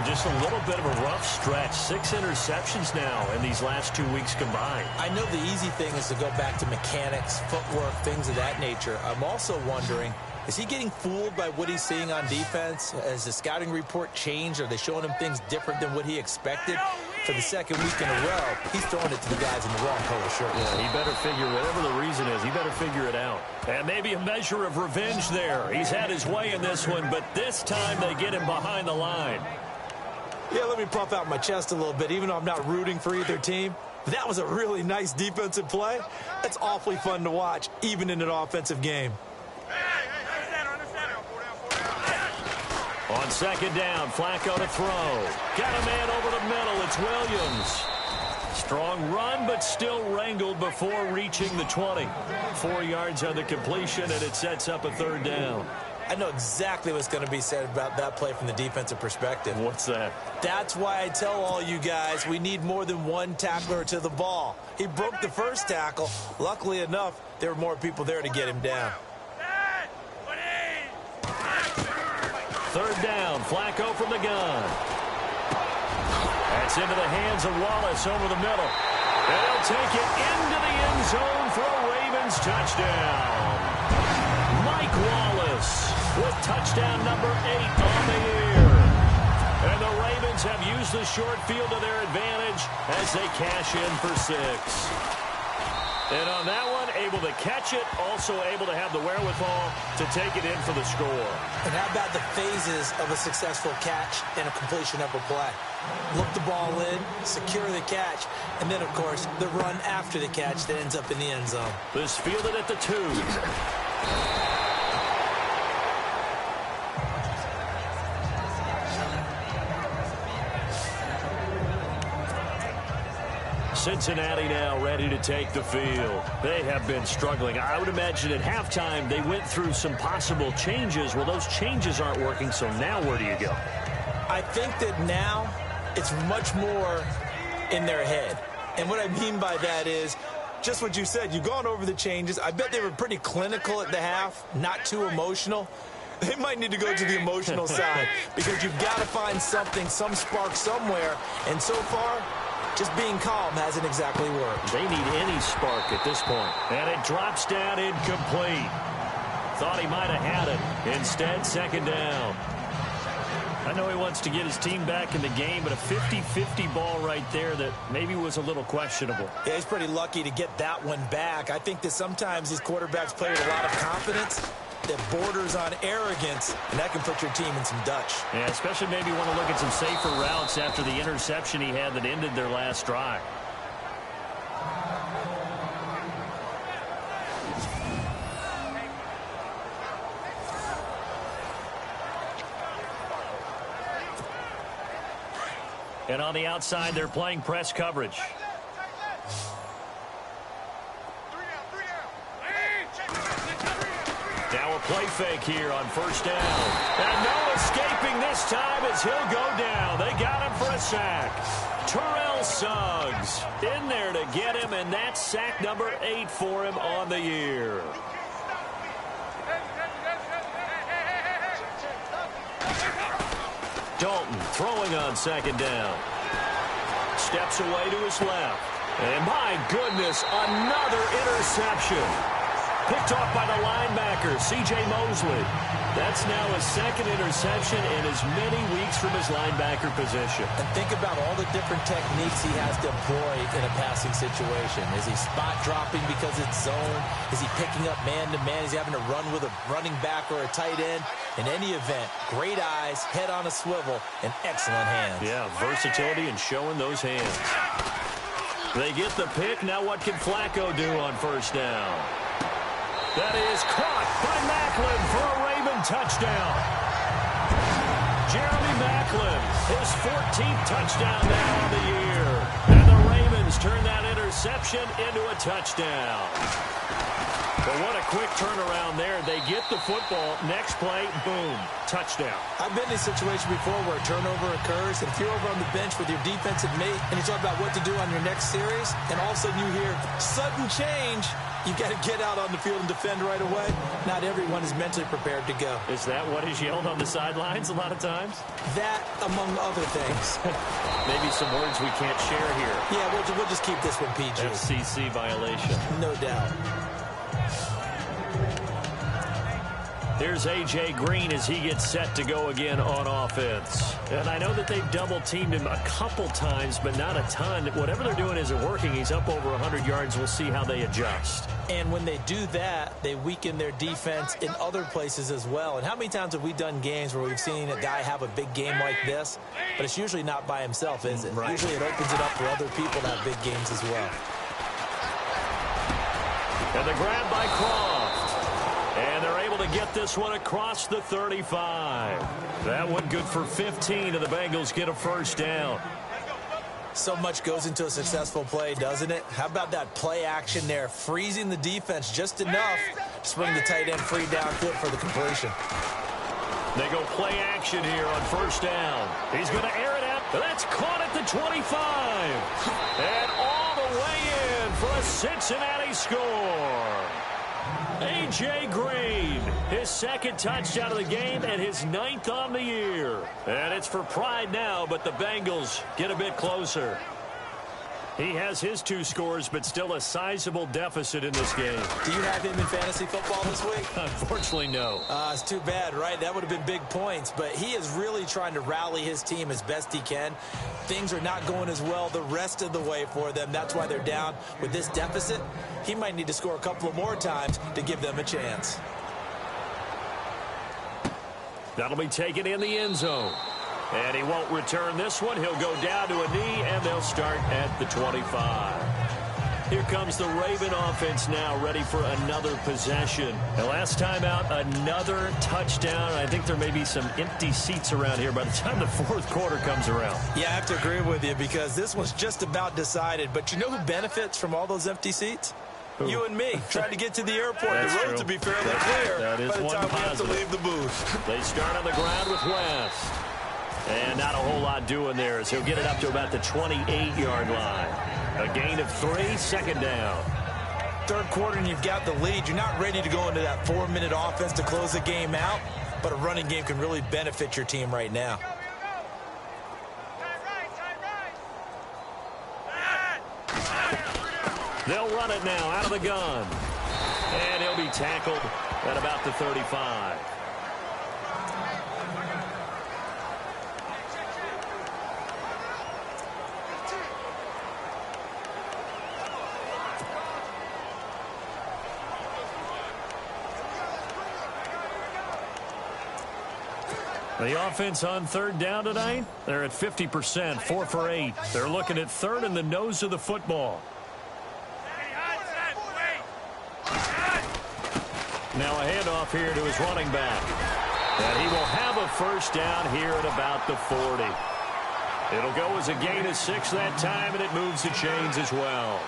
Just a little bit of a rough stretch. 6 interceptions now in these last 2 weeks combined. I know the easy thing is to go back to mechanics, footwork, things of that nature. I'm also wondering, is he getting fooled by what he's seeing on defense? Has the scouting report changed? Are they showing him things different than what he expected? For the second week in a row, he's throwing it to the guys in the wrong color shirt. Yeah, he better figure, whatever the reason is, he better figure it out. And maybe a measure of revenge there. He's had his way in this one, but this time they get him behind the line. Yeah, let me puff out my chest a little bit, even though I'm not rooting for either team. That was a really nice defensive play. That's awfully fun to watch, even in an offensive game. On 2nd down, Flacco to throw. Got a man over the middle. It's Williams. Strong run, but still wrangled before reaching the 20. 4 yards on the completion, and it sets up a 3rd down. I know exactly what's going to be said about that play from the defensive perspective. What's that? That's why I tell all you guys we need more than one tackler to the ball. He broke the first tackle. Luckily enough, there were more people there to get him down. 3rd down, Flacco from the gun. That's into the hands of Wallace over the middle. And he'll take it into the end zone for a Ravens touchdown. Mike Wallace with touchdown number 8 on the year. And the Ravens have used the short field to their advantage as they cash in for 6. And on that one, able to catch it, also able to have the wherewithal to take it in for the score. And how about the phases of a successful catch and a completion of a play? Look the ball in, secure the catch, and then, of course, the run after the catch that ends up in the end zone. This fielded at the 2. Cincinnati now ready to take the field. They have been struggling. I would imagine at halftime they went through some possible changes. Well, those changes aren't working, so now where do you go? I think that now it's much more in their head. And what I mean by that is just what you said. You've gone over the changes. I bet they were pretty clinical at the half, not too emotional. They might need to go to the emotional side because you've got to find something, some spark somewhere. And so far, just being calm hasn't exactly worked. They need any spark at this point. And it drops down incomplete. Thought he might have had it. Instead, 2nd down. I know he wants to get his team back in the game, but a 50-50 ball right there that maybe was a little questionable. Yeah, he's pretty lucky to get that one back. I think that sometimes these quarterbacks play with a lot of confidence that borders on arrogance, and that can put your team in some Dutch. Yeah, especially maybe want to look at some safer routes after the interception he had that ended their last drive. And on the outside, they're playing press coverage. Now a play fake here on 1st down. And no escaping this time as he'll go down. They got him for a sack. Terrell Suggs in there to get him, and that's sack number 8 for him on the year. Dalton throwing on 2nd down. Steps away to his left. And my goodness, another interception. Picked off by the linebacker, C.J. Mosley. That's now his second interception in as many weeks from his linebacker position. And think about all the different techniques he has to employ in a passing situation. Is he spot dropping because it's zone? Is he picking up man-to-man? Is he having to run with a running back or a tight end? In any event, great eyes, head on a swivel, and excellent hands. Yeah, versatility and showing those hands. They get the pick. Now what can Flacco do on first down? That is caught by Maclin for a Raven touchdown. Jeremy Maclin, his 14th touchdown now on the year. And the Ravens turn that interception into a touchdown. But what a quick turnaround there. They get the football. Next play, boom, touchdown. I've been in a situation before where a turnover occurs, and if you're over on the bench with your defensive mate and you talk about what to do on your next series, and all of a sudden you hear sudden change, you got to get out on the field and defend right away. Not everyone is mentally prepared to go. Is that what is yelled on the sidelines a lot of times? That, among other things. Maybe some words we can't share here. Yeah, we'll just keep this one PG. FCC violation. No doubt. Here's A.J. Green as he gets set to go again on offense. And I know that they've double-teamed him a couple times, but not a ton. Whatever they're doing isn't working. He's up over 100 yards. We'll see how they adjust. And when they do that, they weaken their defense in other places as well. And how many times have we done games where we've seen a guy have a big game like this, but it's usually not by himself, is it? Right. Usually it opens it up for other people to have big games as well. And the grab by Croft. And they're able to get this one across the 35. That one good for 15, and the Bengals get a first down. So much goes into a successful play, doesn't it? How about that play action there, freezing the defense just enough to bring the tight end free downfield for the completion. They go play action here on first down. He's going to air it out. That's caught at the 25. And all the way in for a Cincinnati score. A.J. Green, his second touchdown of the game and his 9th on the year. And it's for pride now, but the Bengals get a bit closer. He has his 2 scores, but still a sizable deficit in this game. Do you have him in fantasy football this week? Unfortunately, no. It's too bad, right? That would have been big points, but he is really trying to rally his team as best he can. Things are not going as well the rest of the way for them. That's why they're down with this deficit. He might need to score a couple of more times to give them a chance. That'll be taken in the end zone. And he won't return this one. He'll go down to a knee, and they'll start at the 25. Here comes the Raven offense now, ready for another possession. And last time out, another touchdown. I think there may be some empty seats around here by the time the fourth quarter comes around. Yeah, I have to agree with you because this one's just about decided. But you know who benefits from all those empty seats? Who? You and me, trying to get to the airport. That's the road true. to be fairly clear That is by the one time positive. we have to leave the booth. They start on the ground with West. And not a whole lot doing there as he'll get it up to about the 28-yard line. A gain of 3, second down. Third quarter and you've got the lead. You're not ready to go into that 4-minute offense to close the game out, but a running game can really benefit your team right now. They'll run it now out of the gun. And he'll be tackled at about the 35. The offense on third down tonight, they're at 50%, 4 for 8. They're looking at third in the nose of the football. Now a handoff here to his running back. And he will have a first down here at about the 40. It'll go as a gain of 6 that time, and it moves the chains as well.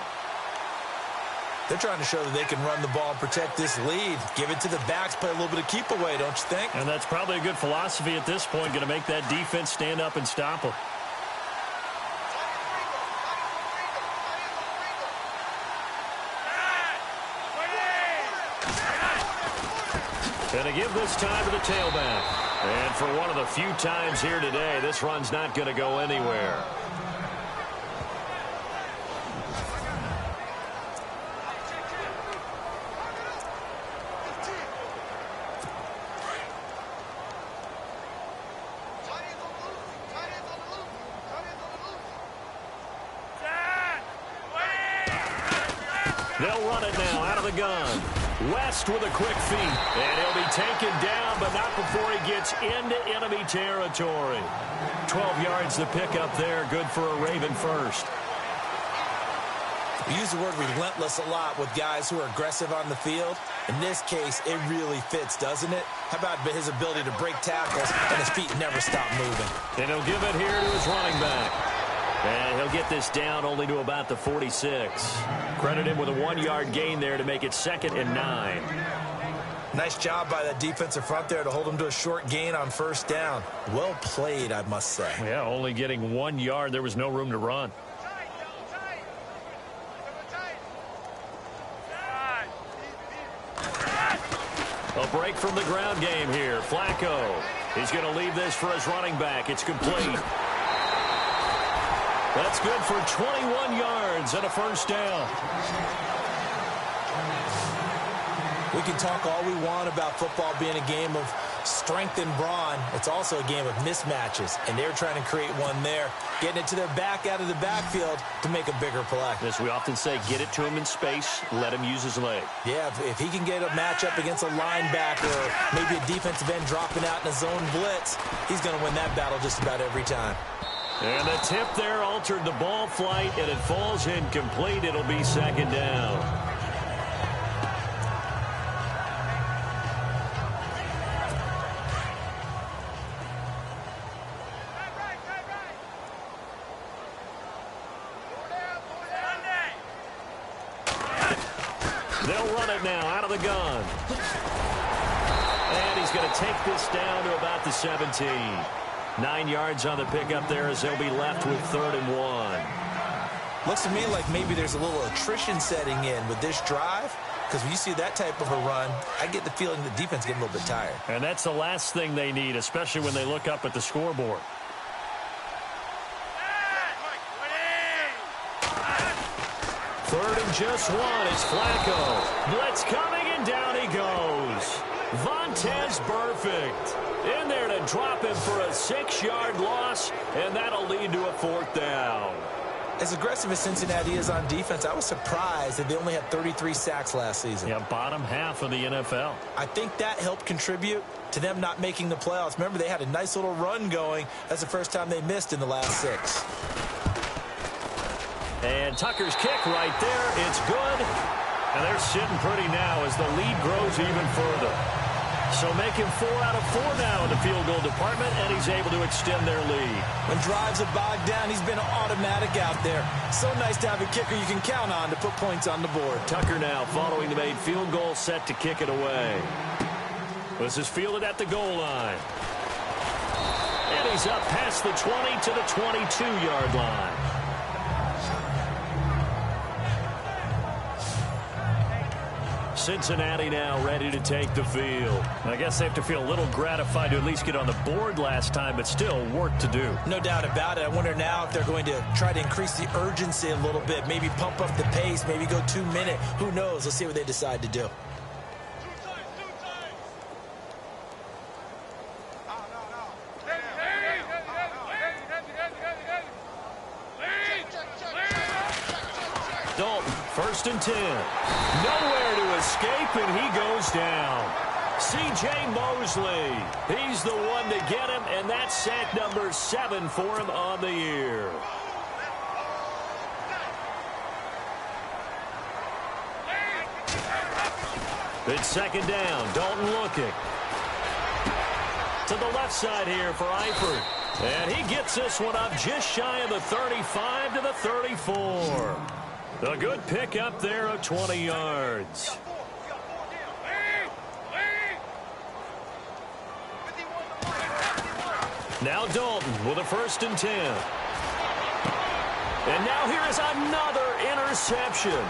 They're trying to show that they can run the ball and protect this lead. Give it to the backs, play a little bit of keep away, don't you think? And that's probably a good philosophy at this point, going to make that defense stand up and stop them. And to give this time to the tailback. And for one of the few times here today, this run's not going to go anywhere. They'll run it now out of the gun. West with a quick feed. And he'll be taken down, but not before he gets into enemy territory. 12 yards to pick up there. Good for a Raven first. We use the word relentless a lot with guys who are aggressive on the field. In this case, it really fits, doesn't it? How about his ability to break tackles and his feet never stop moving? And he'll give it here to his running back. And he'll get this down only to about the 46. Credit him with a 1-yard gain there to make it 2nd and 9. Nice job by that defensive front there to hold him to a short gain on first down. Well played, I must say. Yeah, only getting 1 yard. There was no room to run. A break from the ground game here. Flacco. He's going to leave this for his running back. It's complete. That's good for 21 yards and a first down. We can talk all we want about football being a game of strength and brawn. It's also a game of mismatches, and they're trying to create one there, getting it to their back out of the backfield to make a bigger play. As we often say, get it to him in space, let him use his leg. Yeah, if he can get a matchup against a linebacker or maybe a defensive end dropping out in a zone blitz, he's going to win that battle just about every time. And the tip there altered the ball flight, and it falls incomplete. It'll be 2nd down. They'll run it now out of the gun. And he's going to take this down to about the 17. 9 yards on the pickup there as they'll be left with 3rd and 1. Looks to me like maybe there's a little attrition setting in with this drive, because when you see that type of a run, I get the feeling the defense getting a little bit tired. And that's the last thing they need, especially when they look up at the scoreboard. Third and just 1. It's Flacco. Blitz coming, and down he goes. Vontez perfect. In there to drop him for a 6-yard loss, and that'll lead to a 4th down. As aggressive as Cincinnati is on defense, I was surprised that they only had 33 sacks last season. Yeah, bottom half of the NFL. I think that helped contribute to them not making the playoffs. Remember, they had a nice little run going. That's the first time they missed in the last 6. And Tucker's kick right there. It's good. And they're sitting pretty now as the lead grows even further. So making 4 out of 4 now in the field goal department, and he's able to extend their lead. When drives are bogged down, he's been automatic out there. So nice to have a kicker you can count on to put points on the board. Tucker now following the made field goal, set to kick it away. This is fielded at the goal line. And he's up past the 20 to the 22-yard line. Cincinnati now ready to take the field. I guess they have to feel a little gratified to at least get on the board last time, but still work to do. No doubt about it. I wonder now if they're going to try to increase the urgency a little bit, maybe pump up the pace, maybe go 2 minute. Who knows? Let's see what they decide to do. Dalton, 1st and 10. Nowhere to escape, and he goes down. C.J. Mosley, he's the one to get him, and that's sack number 7 for him on the year. It's 2nd down. Dalton looking. To the left side here for Eifert. And he gets this one up just shy of the 35 to the 34. A good pickup there of 20 yards. Now Dalton with a 1st and 10. And now here is another interception.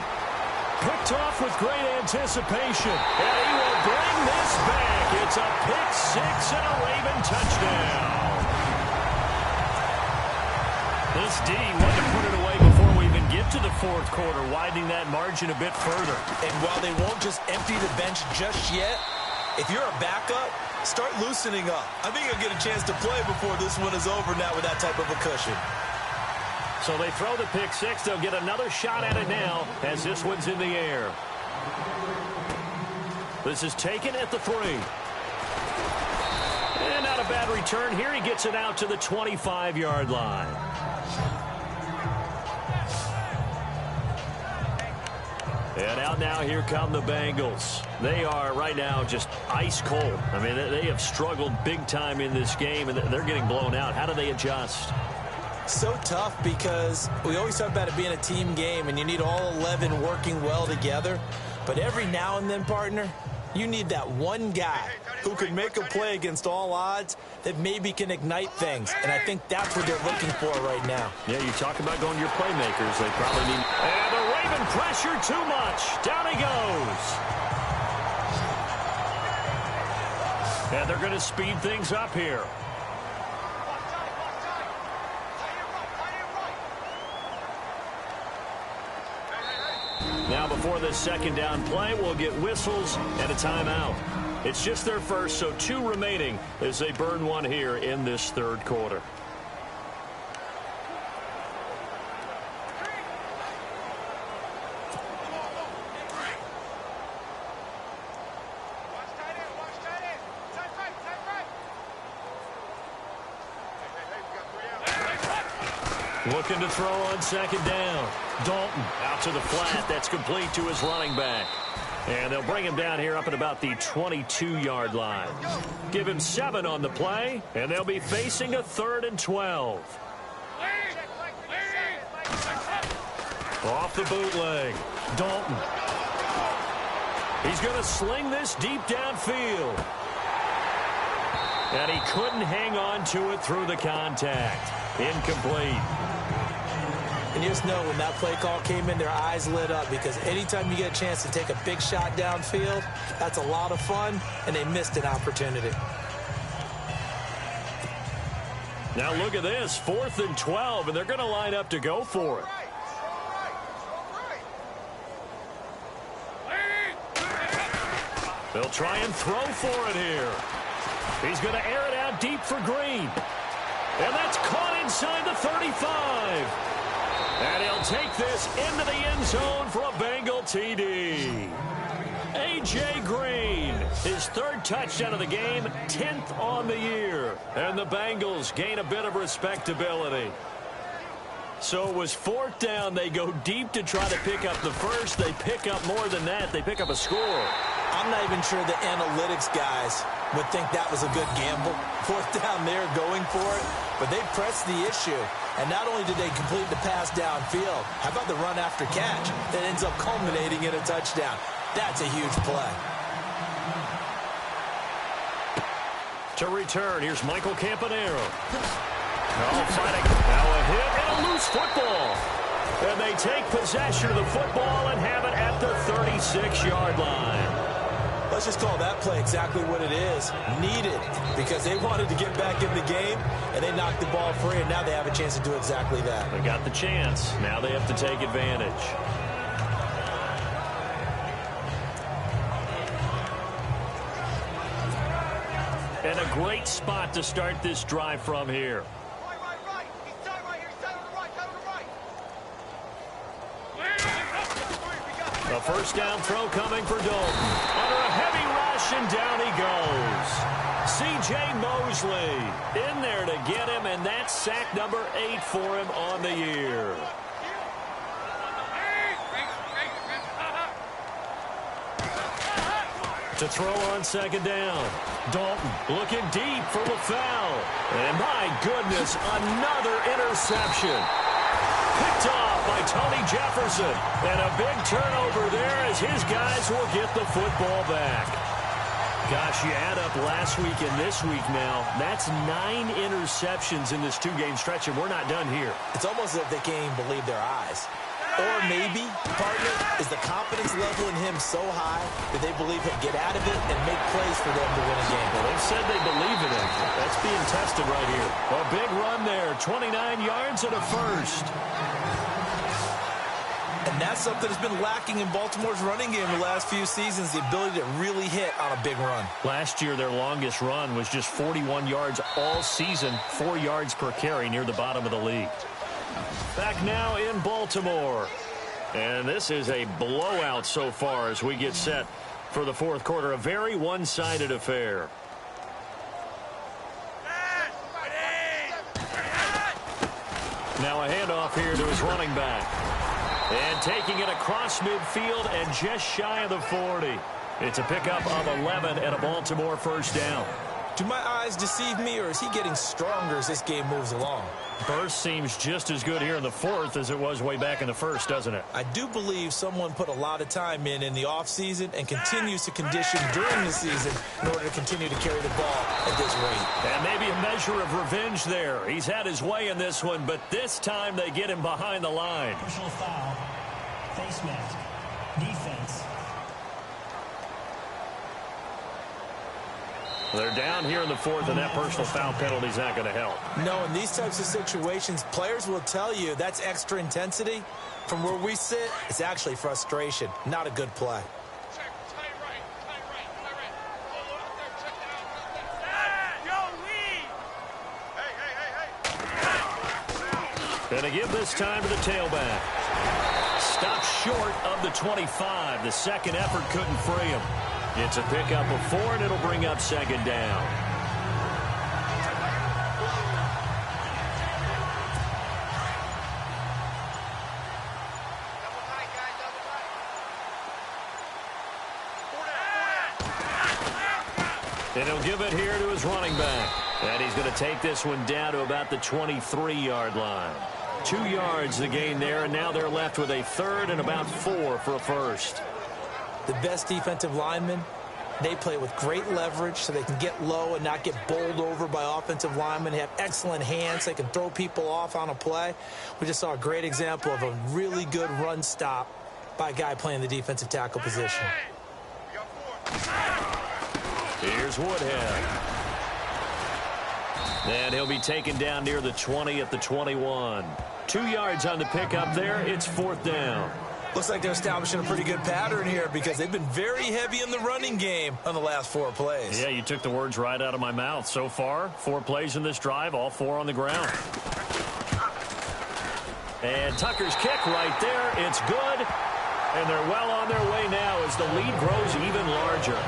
Picked off with great anticipation. And he will bring this back. It's a pick 6 and a Raven touchdown. This D wanted to put it away before we even get to the 4th quarter, widening that margin a bit further. And while they won't just empty the bench just yet, if you're a backup, start loosening up. I think you'll get a chance to play before this one is over now with that type of a cushion. So they throw the pick six. They'll get another shot at it now as this one's in the air. This is taken at the 3. And not a bad return here. He gets it out to the 25-yard line. And out now, here come the Bengals. They are right now just ice cold. I mean, they have struggled big time in this game, and they're getting blown out. How do they adjust? So tough because we always talk about it being a team game, and you need all 11 working well together. But every now and then, partner, you need that one guy who can make a play against all odds that maybe can ignite things. And I think that's what they're looking for right now. Yeah, you talk about going to your playmakers. They probably need... And the Raven pressure too much. Down he goes. And they're going to speed things up here. Now before this second down play, we'll get whistles and a timeout. It's just their first, so 2 remaining as they burn one here in this third quarter. Looking to throw on second down. Dalton out to the flat. That's complete to his running back. And they'll bring him down here up at about the 22-yard line. Give him 7 on the play, and they'll be facing a 3rd and 12. Off the bootleg. Dalton. He's going to sling this deep downfield. And he couldn't hang on to it through the contact. Incomplete. And you just know when that play call came in, their eyes lit up because anytime you get a chance to take a big shot downfield, that's a lot of fun, and they missed an opportunity. Now look at this, 4th and 12, and they're going to line up to go for it. They'll try and throw for it here. He's going to air it out deep for Green. And that's caught inside the 35. And he'll take this into the end zone for a Bengal TD. A.J. Green, his 3rd touchdown of the game, 10th on the year. And the Bengals gain a bit of respectability. So it was 4th down. They go deep to try to pick up the first. They pick up more than that. They pick up a score. I'm not even sure the analytics guys would think that was a good gamble. 4th down there going for it. But they pressed the issue. And not only did they complete the pass downfield, how about the run after catch that ends up culminating in a touchdown? That's a huge play. To return, here's Michael Campanero. Fighting. Now a hit and a loose football. And they take possession of the football and have it at the 36-yard line. Let's just call that play exactly what it is. Needed, because they wanted to get back in the game, and they knocked the ball free, and now they have a chance to do exactly that. They got the chance. Now they have to take advantage. And a great spot to start this drive from here. A first down throw coming for Dalton. Under a heavy rush, and down he goes. C.J. Mosley in there to get him, and that's sack number 8 for him on the year. To throw on second down. Dalton looking deep for LaFell. And my goodness, another interception. Picked off by Tony Jefferson. And a big turnover there as his guys will get the football back. Gosh, you add up last week and this week now. That's 9 interceptions in this 2-game stretch, and we're not done here. It's almost as if they can't even believe their eyes. Or maybe, partner, is the confidence level in him so high that they believe he'll get out of it and make plays for them to win a game. Well, they've said they believe in him. That's being tested right here. A big run there, 29 yards and a first. And that's something that's been lacking in Baltimore's running game the last few seasons, the ability to really hit on a big run. Last year, their longest run was just 41 yards all season, 4 yards per carry near the bottom of the league. Back now in Baltimore. And this is a blowout so far as we get set for the fourth quarter. A very one-sided affair. Now a handoff here to his running back. And taking it across midfield and just shy of the 40. It's a pickup of 11 and a Baltimore first down. Do my eyes deceive me, or is he getting stronger as this game moves along? Burst seems just as good here in the fourth as it was way back in the first, doesn't it? I do believe someone put a lot of time in the offseason and continues to condition during the season in order to continue to carry the ball at this rate. And maybe a measure of revenge there. He's had his way in this one, but this time they get him behind the line. Personal foul. Face mask. Defense. They're down here in the fourth, and that personal foul penalty is not going to help. No, in these types of situations, players will tell you that's extra intensity. From where we sit, it's actually frustration. Not a good play. Going to give this time to the tailback. Stopped short of the 25. The second effort couldn't free him. It's a pickup of 4, and it'll bring up second down. And he'll give it here to his running back. And he's going to take this one down to about the 23-yard line. 2 yards the gain there, and now they're left with a third and about 4 for a first. The best defensive linemen, they play with great leverage so they can get low and not get bowled over by offensive linemen. They have excellent hands. They can throw people off on a play. We just saw a great example of a really good run stop by a guy playing the defensive tackle position. Here's Woodhead. And he'll be taken down near the 20 at the 21. 2 yards on the pickup there. It's fourth down. Looks like they're establishing a pretty good pattern here because they've been very heavy in the running game on the last 4 plays. Yeah, you took the words right out of my mouth. So far, 4 plays in this drive, all 4 on the ground. And Tucker's kick right there. It's good. And they're well on their way now as the lead grows even larger.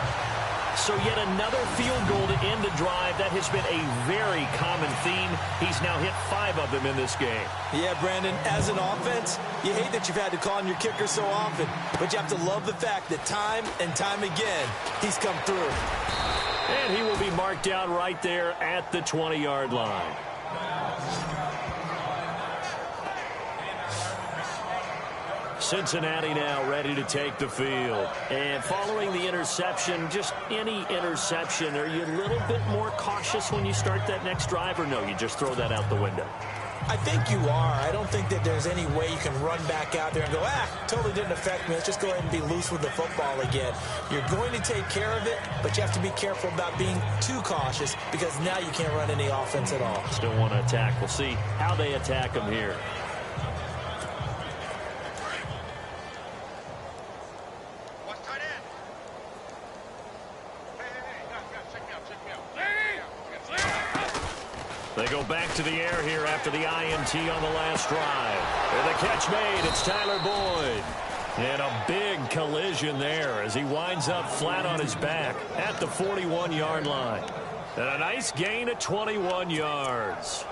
So yet another field goal to end the drive. That has been a very common theme. He's now hit 5 of them in this game. Yeah, Brandon, as an offense, you hate that you've had to call on your kicker so often, but you have to love the fact that time and time again, he's come through. And he will be marked down right there at the 20-yard line. Cincinnati now ready to take the field. And following the interception, just any interception, are you a little bit more cautious when you start that next drive, or no, you just throw that out the window? I think you are. I don't think that there's any way you can run back out there and go, totally didn't affect me. Let's just go ahead and be loose with the football again. You're going to take care of it, but you have to be careful about being too cautious because now you can't run any offense at all. Still want to attack. We'll see how they attack him here. They go back to the air here after the INT on the last drive. And the catch made. It's Tyler Boyd. And a big collision there as he winds up flat on his back at the 41-yard line. And a nice gain of 21 yards.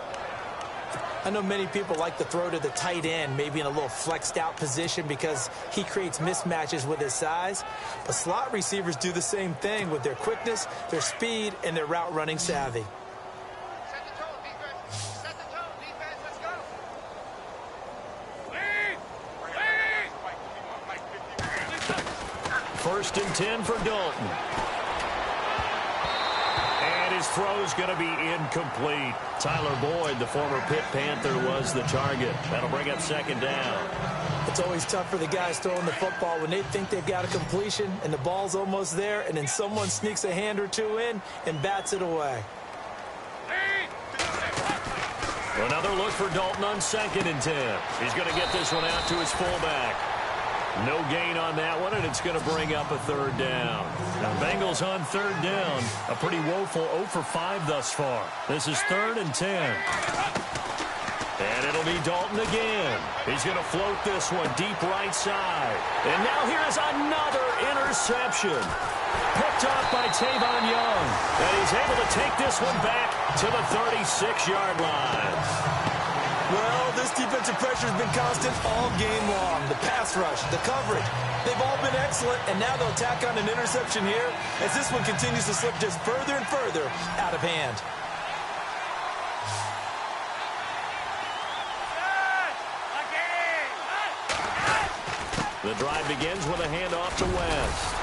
I know many people like to throw to the tight end, maybe in a little flexed out position because he creates mismatches with his size. But slot receivers do the same thing with their quickness, their speed, and their route running savvy. First and 10 for Dalton. And his throw's going to be incomplete. Tyler Boyd, the former Pitt Panther, was the target. That'll bring up second down. It's always tough for the guys throwing the football when they think they've got a completion and the ball's almost there, and then someone sneaks a hand or two in and bats it away. Another look for Dalton on second and 10. He's going to get this one out to his fullback. No gain on that one, and it's going to bring up a third down. Now, Bengals on third down. A pretty woeful 0 for 5 thus far. This is 3rd and 10. And it'll be Dalton again. He's going to float this one deep right side. And now here's another interception. Picked off by Tavon Young. And he's able to take this one back to the 36-yard line. Well, this defensive pressure has been constant all game long. The pass rush, the coverage, they've all been excellent, and now they'll tack on an interception here as this one continues to slip just further and further out of hand. The drive begins with a handoff to West.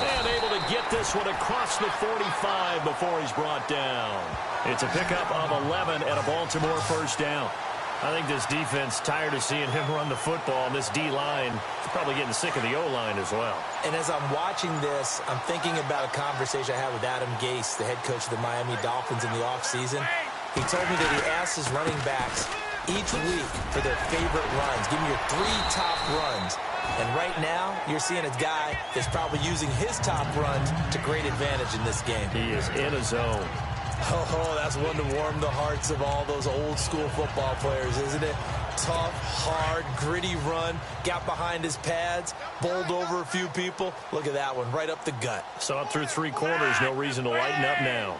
And able to get this one across the 45 before he's brought down. It's a pickup of 11 and a Baltimore first down. I think this defense tired of seeing him run the football, and this D-line is probably getting sick of the O-line as well. And as I'm watching this, I'm thinking about a conversation I had with Adam Gase, the head coach of the Miami Dolphins in the offseason. He told me that he asked his running backs each week for their favorite runs. Give me your 3 top runs. And right now, you're seeing a guy that's probably using his top runs to great advantage in this game. He is in a zone. Oh, that's one to warm the hearts of all those old-school football players, isn't it? Tough, hard, gritty run, got behind his pads, bowled over a few people. Look at that one, right up the gut. Saw it through 3 quarters, no reason to lighten up now.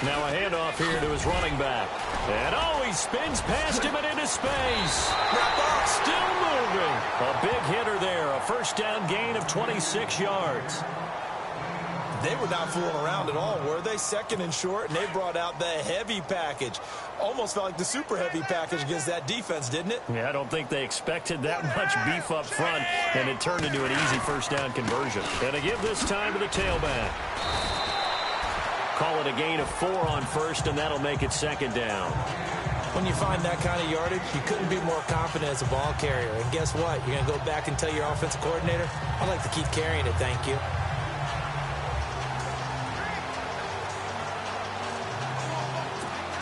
Now a handoff here to his running back. And he spins past him and into space. Still moving. A big hitter there, a first down gain of 26 yards. They were not fooling around at all, were they? Second and short, and they brought out the heavy package. Almost felt like the super heavy package against that defense, didn't it? Yeah, I don't think they expected that much beef up front, and it turned into an easy first down conversion. And to give this time to the tailback. Call it a gain of 4 on first, and that'll make it second down. When you find that kind of yardage, you couldn't be more confident as a ball carrier. And guess what? You're going to go back and tell your offensive coordinator, I'd like to keep carrying it, thank you.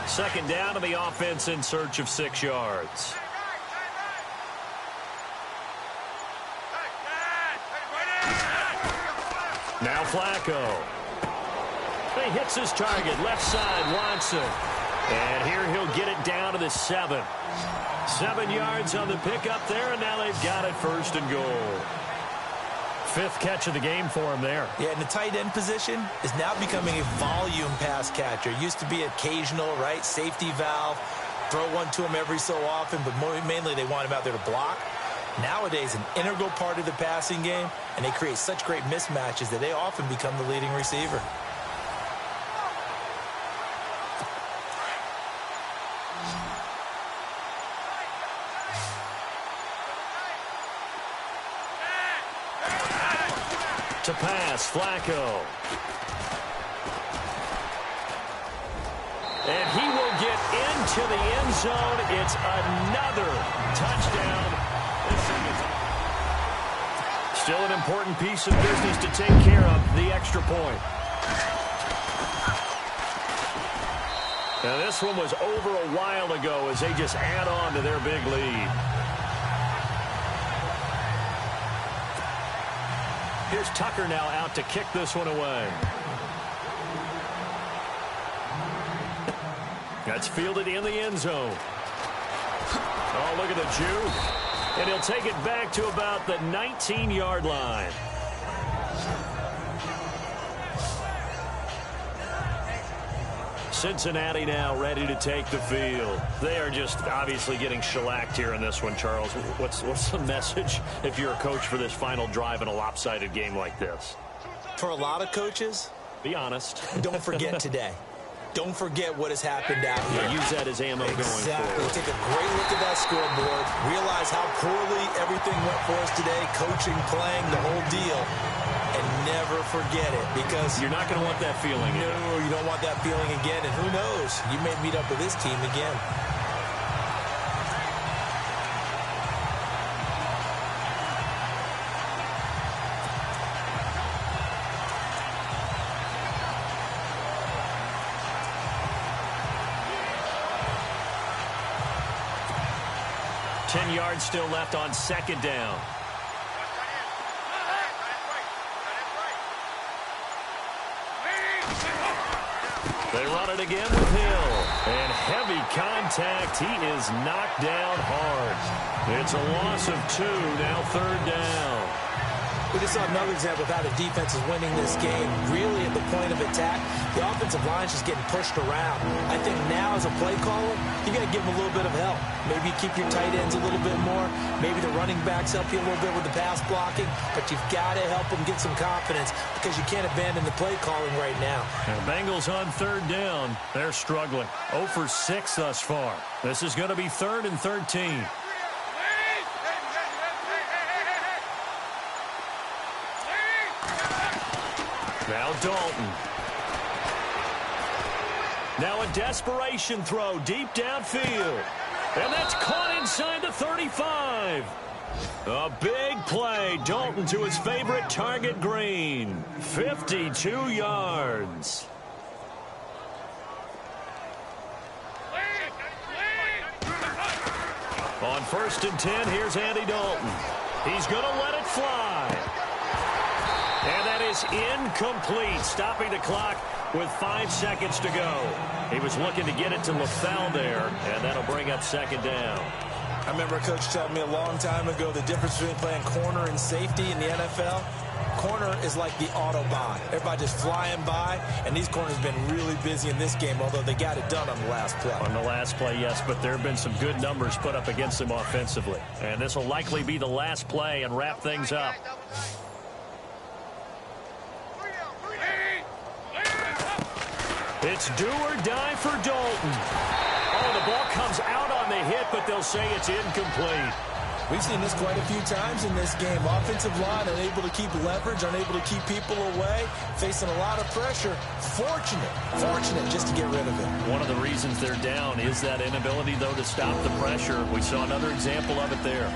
Second down to the offense in search of 6 yards. Now Flacco. He hits his target, left side, Watson. And here he'll get it down to the 7. 7 yards on the pickup there, and now they've got it first and goal. 5th catch of the game for him there. Yeah, and the tight end position is now becoming a volume pass catcher. Used to be occasional, right? Safety valve. Throw one to him every so often, but mainly they want him out there to block. Nowadays, an integral part of the passing game, and they create such great mismatches that they often become the leading receiver. To pass, Flacco. And he will get into the end zone. It's another touchdown. Still an important piece of business to take care of, the extra point. Now this one was over a while ago as they just add on to their big lead. Here's Tucker now out to kick this one away. That's fielded in the end zone. Oh, look at the juke. And he'll take it back to about the 19-yard line. Cincinnati now ready to take the field. They are just obviously getting shellacked here in this one, Charles. What's the message if you're a coach for this final drive in a lopsided game like this? For a lot of coaches, be honest. Don't forget today. Don't forget what has happened out here. Use that as ammo going forward. Take a great look at that scoreboard. Realize how poorly everything went for us today. Coaching, playing, the whole deal. And never forget it, because you're not going to want that feeling. No, you don't want that feeling again. And who knows? You may meet up with this team again. Yards still left on second down. They run it again with Hill. And heavy contact. He is knocked down hard. It's a loss of 2, now 3rd down. We just saw another example of how the defense is winning this game. Really at the point of attack, the offensive line is just getting pushed around. I think now as a play caller, you got to give them a little bit of help. Maybe you keep your tight ends a little bit more. Maybe the running backs help you a little bit with the pass blocking. But you've got to help them get some confidence because you can't abandon the play calling right now. And Bengals on 3rd down. They're struggling. 0 for 6 thus far. This is going to be 3rd and 13. Now Dalton. Now a desperation throw deep downfield. And that's caught inside the 35. A big play. Dalton to his favorite target, Green. 52 yards. On 1st and 10, here's Andy Dalton. He's going to let it fly. And that is incomplete, stopping the clock with 5 seconds to go. He was looking to get it to LaFell there, and that'll bring up 2nd down. I remember a coach telling me a long time ago the difference between playing corner and safety in the NFL. Corner is like the Autobahn. Everybody just flying by, and these corners have been really busy in this game, although they got it done on the last play. On the last play, yes, but there have been some good numbers put up against them offensively. And this will likely be the last play and wrap things up. It's do or die for Dalton. Oh, the ball comes out on the hit, but they'll say it's incomplete. We've seen this quite a few times in this game. Offensive line unable to keep leverage, unable to keep people away, facing a lot of pressure. Fortunate just to get rid of it. One of the reasons they're down is that inability, though, to stop the pressure. We saw another example of it there.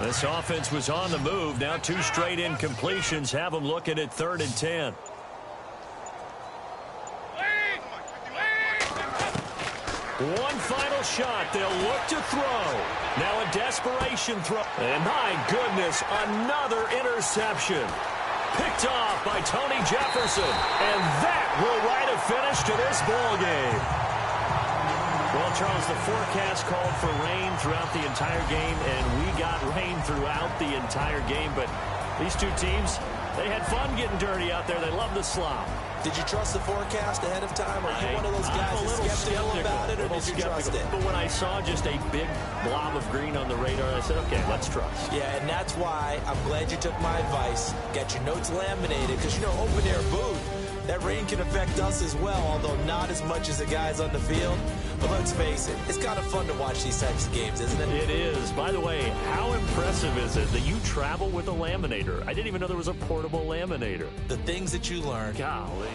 This offense was on the move. Now 2 straight incompletions have them looking at 3rd and 10. One final shot. They'll look to throw. Now a desperation throw. And my goodness, another interception. Picked off by Tony Jefferson. And that will write a finish to this ball game. Well, Charles, the forecast called for rain throughout the entire game, and we got rain throughout the entire game. But these two teams, they had fun getting dirty out there. They love the slop. Did you trust the forecast ahead of time? Are you one of those guys that's skeptical about it, or did you trust it? But when I saw just a big blob of green on the radar, I said, okay, let's trust. Yeah, and that's why I'm glad you took my advice. Get your notes laminated, because, you know, open air booth. That rain can affect us as well, although not as much as the guys on the field. But let's face it, it's kind of fun to watch these types of games, isn't it? It is. By the way, how impressive is it that you travel with a laminator? I didn't even know there was a portable laminator. The things that you learn. Golly.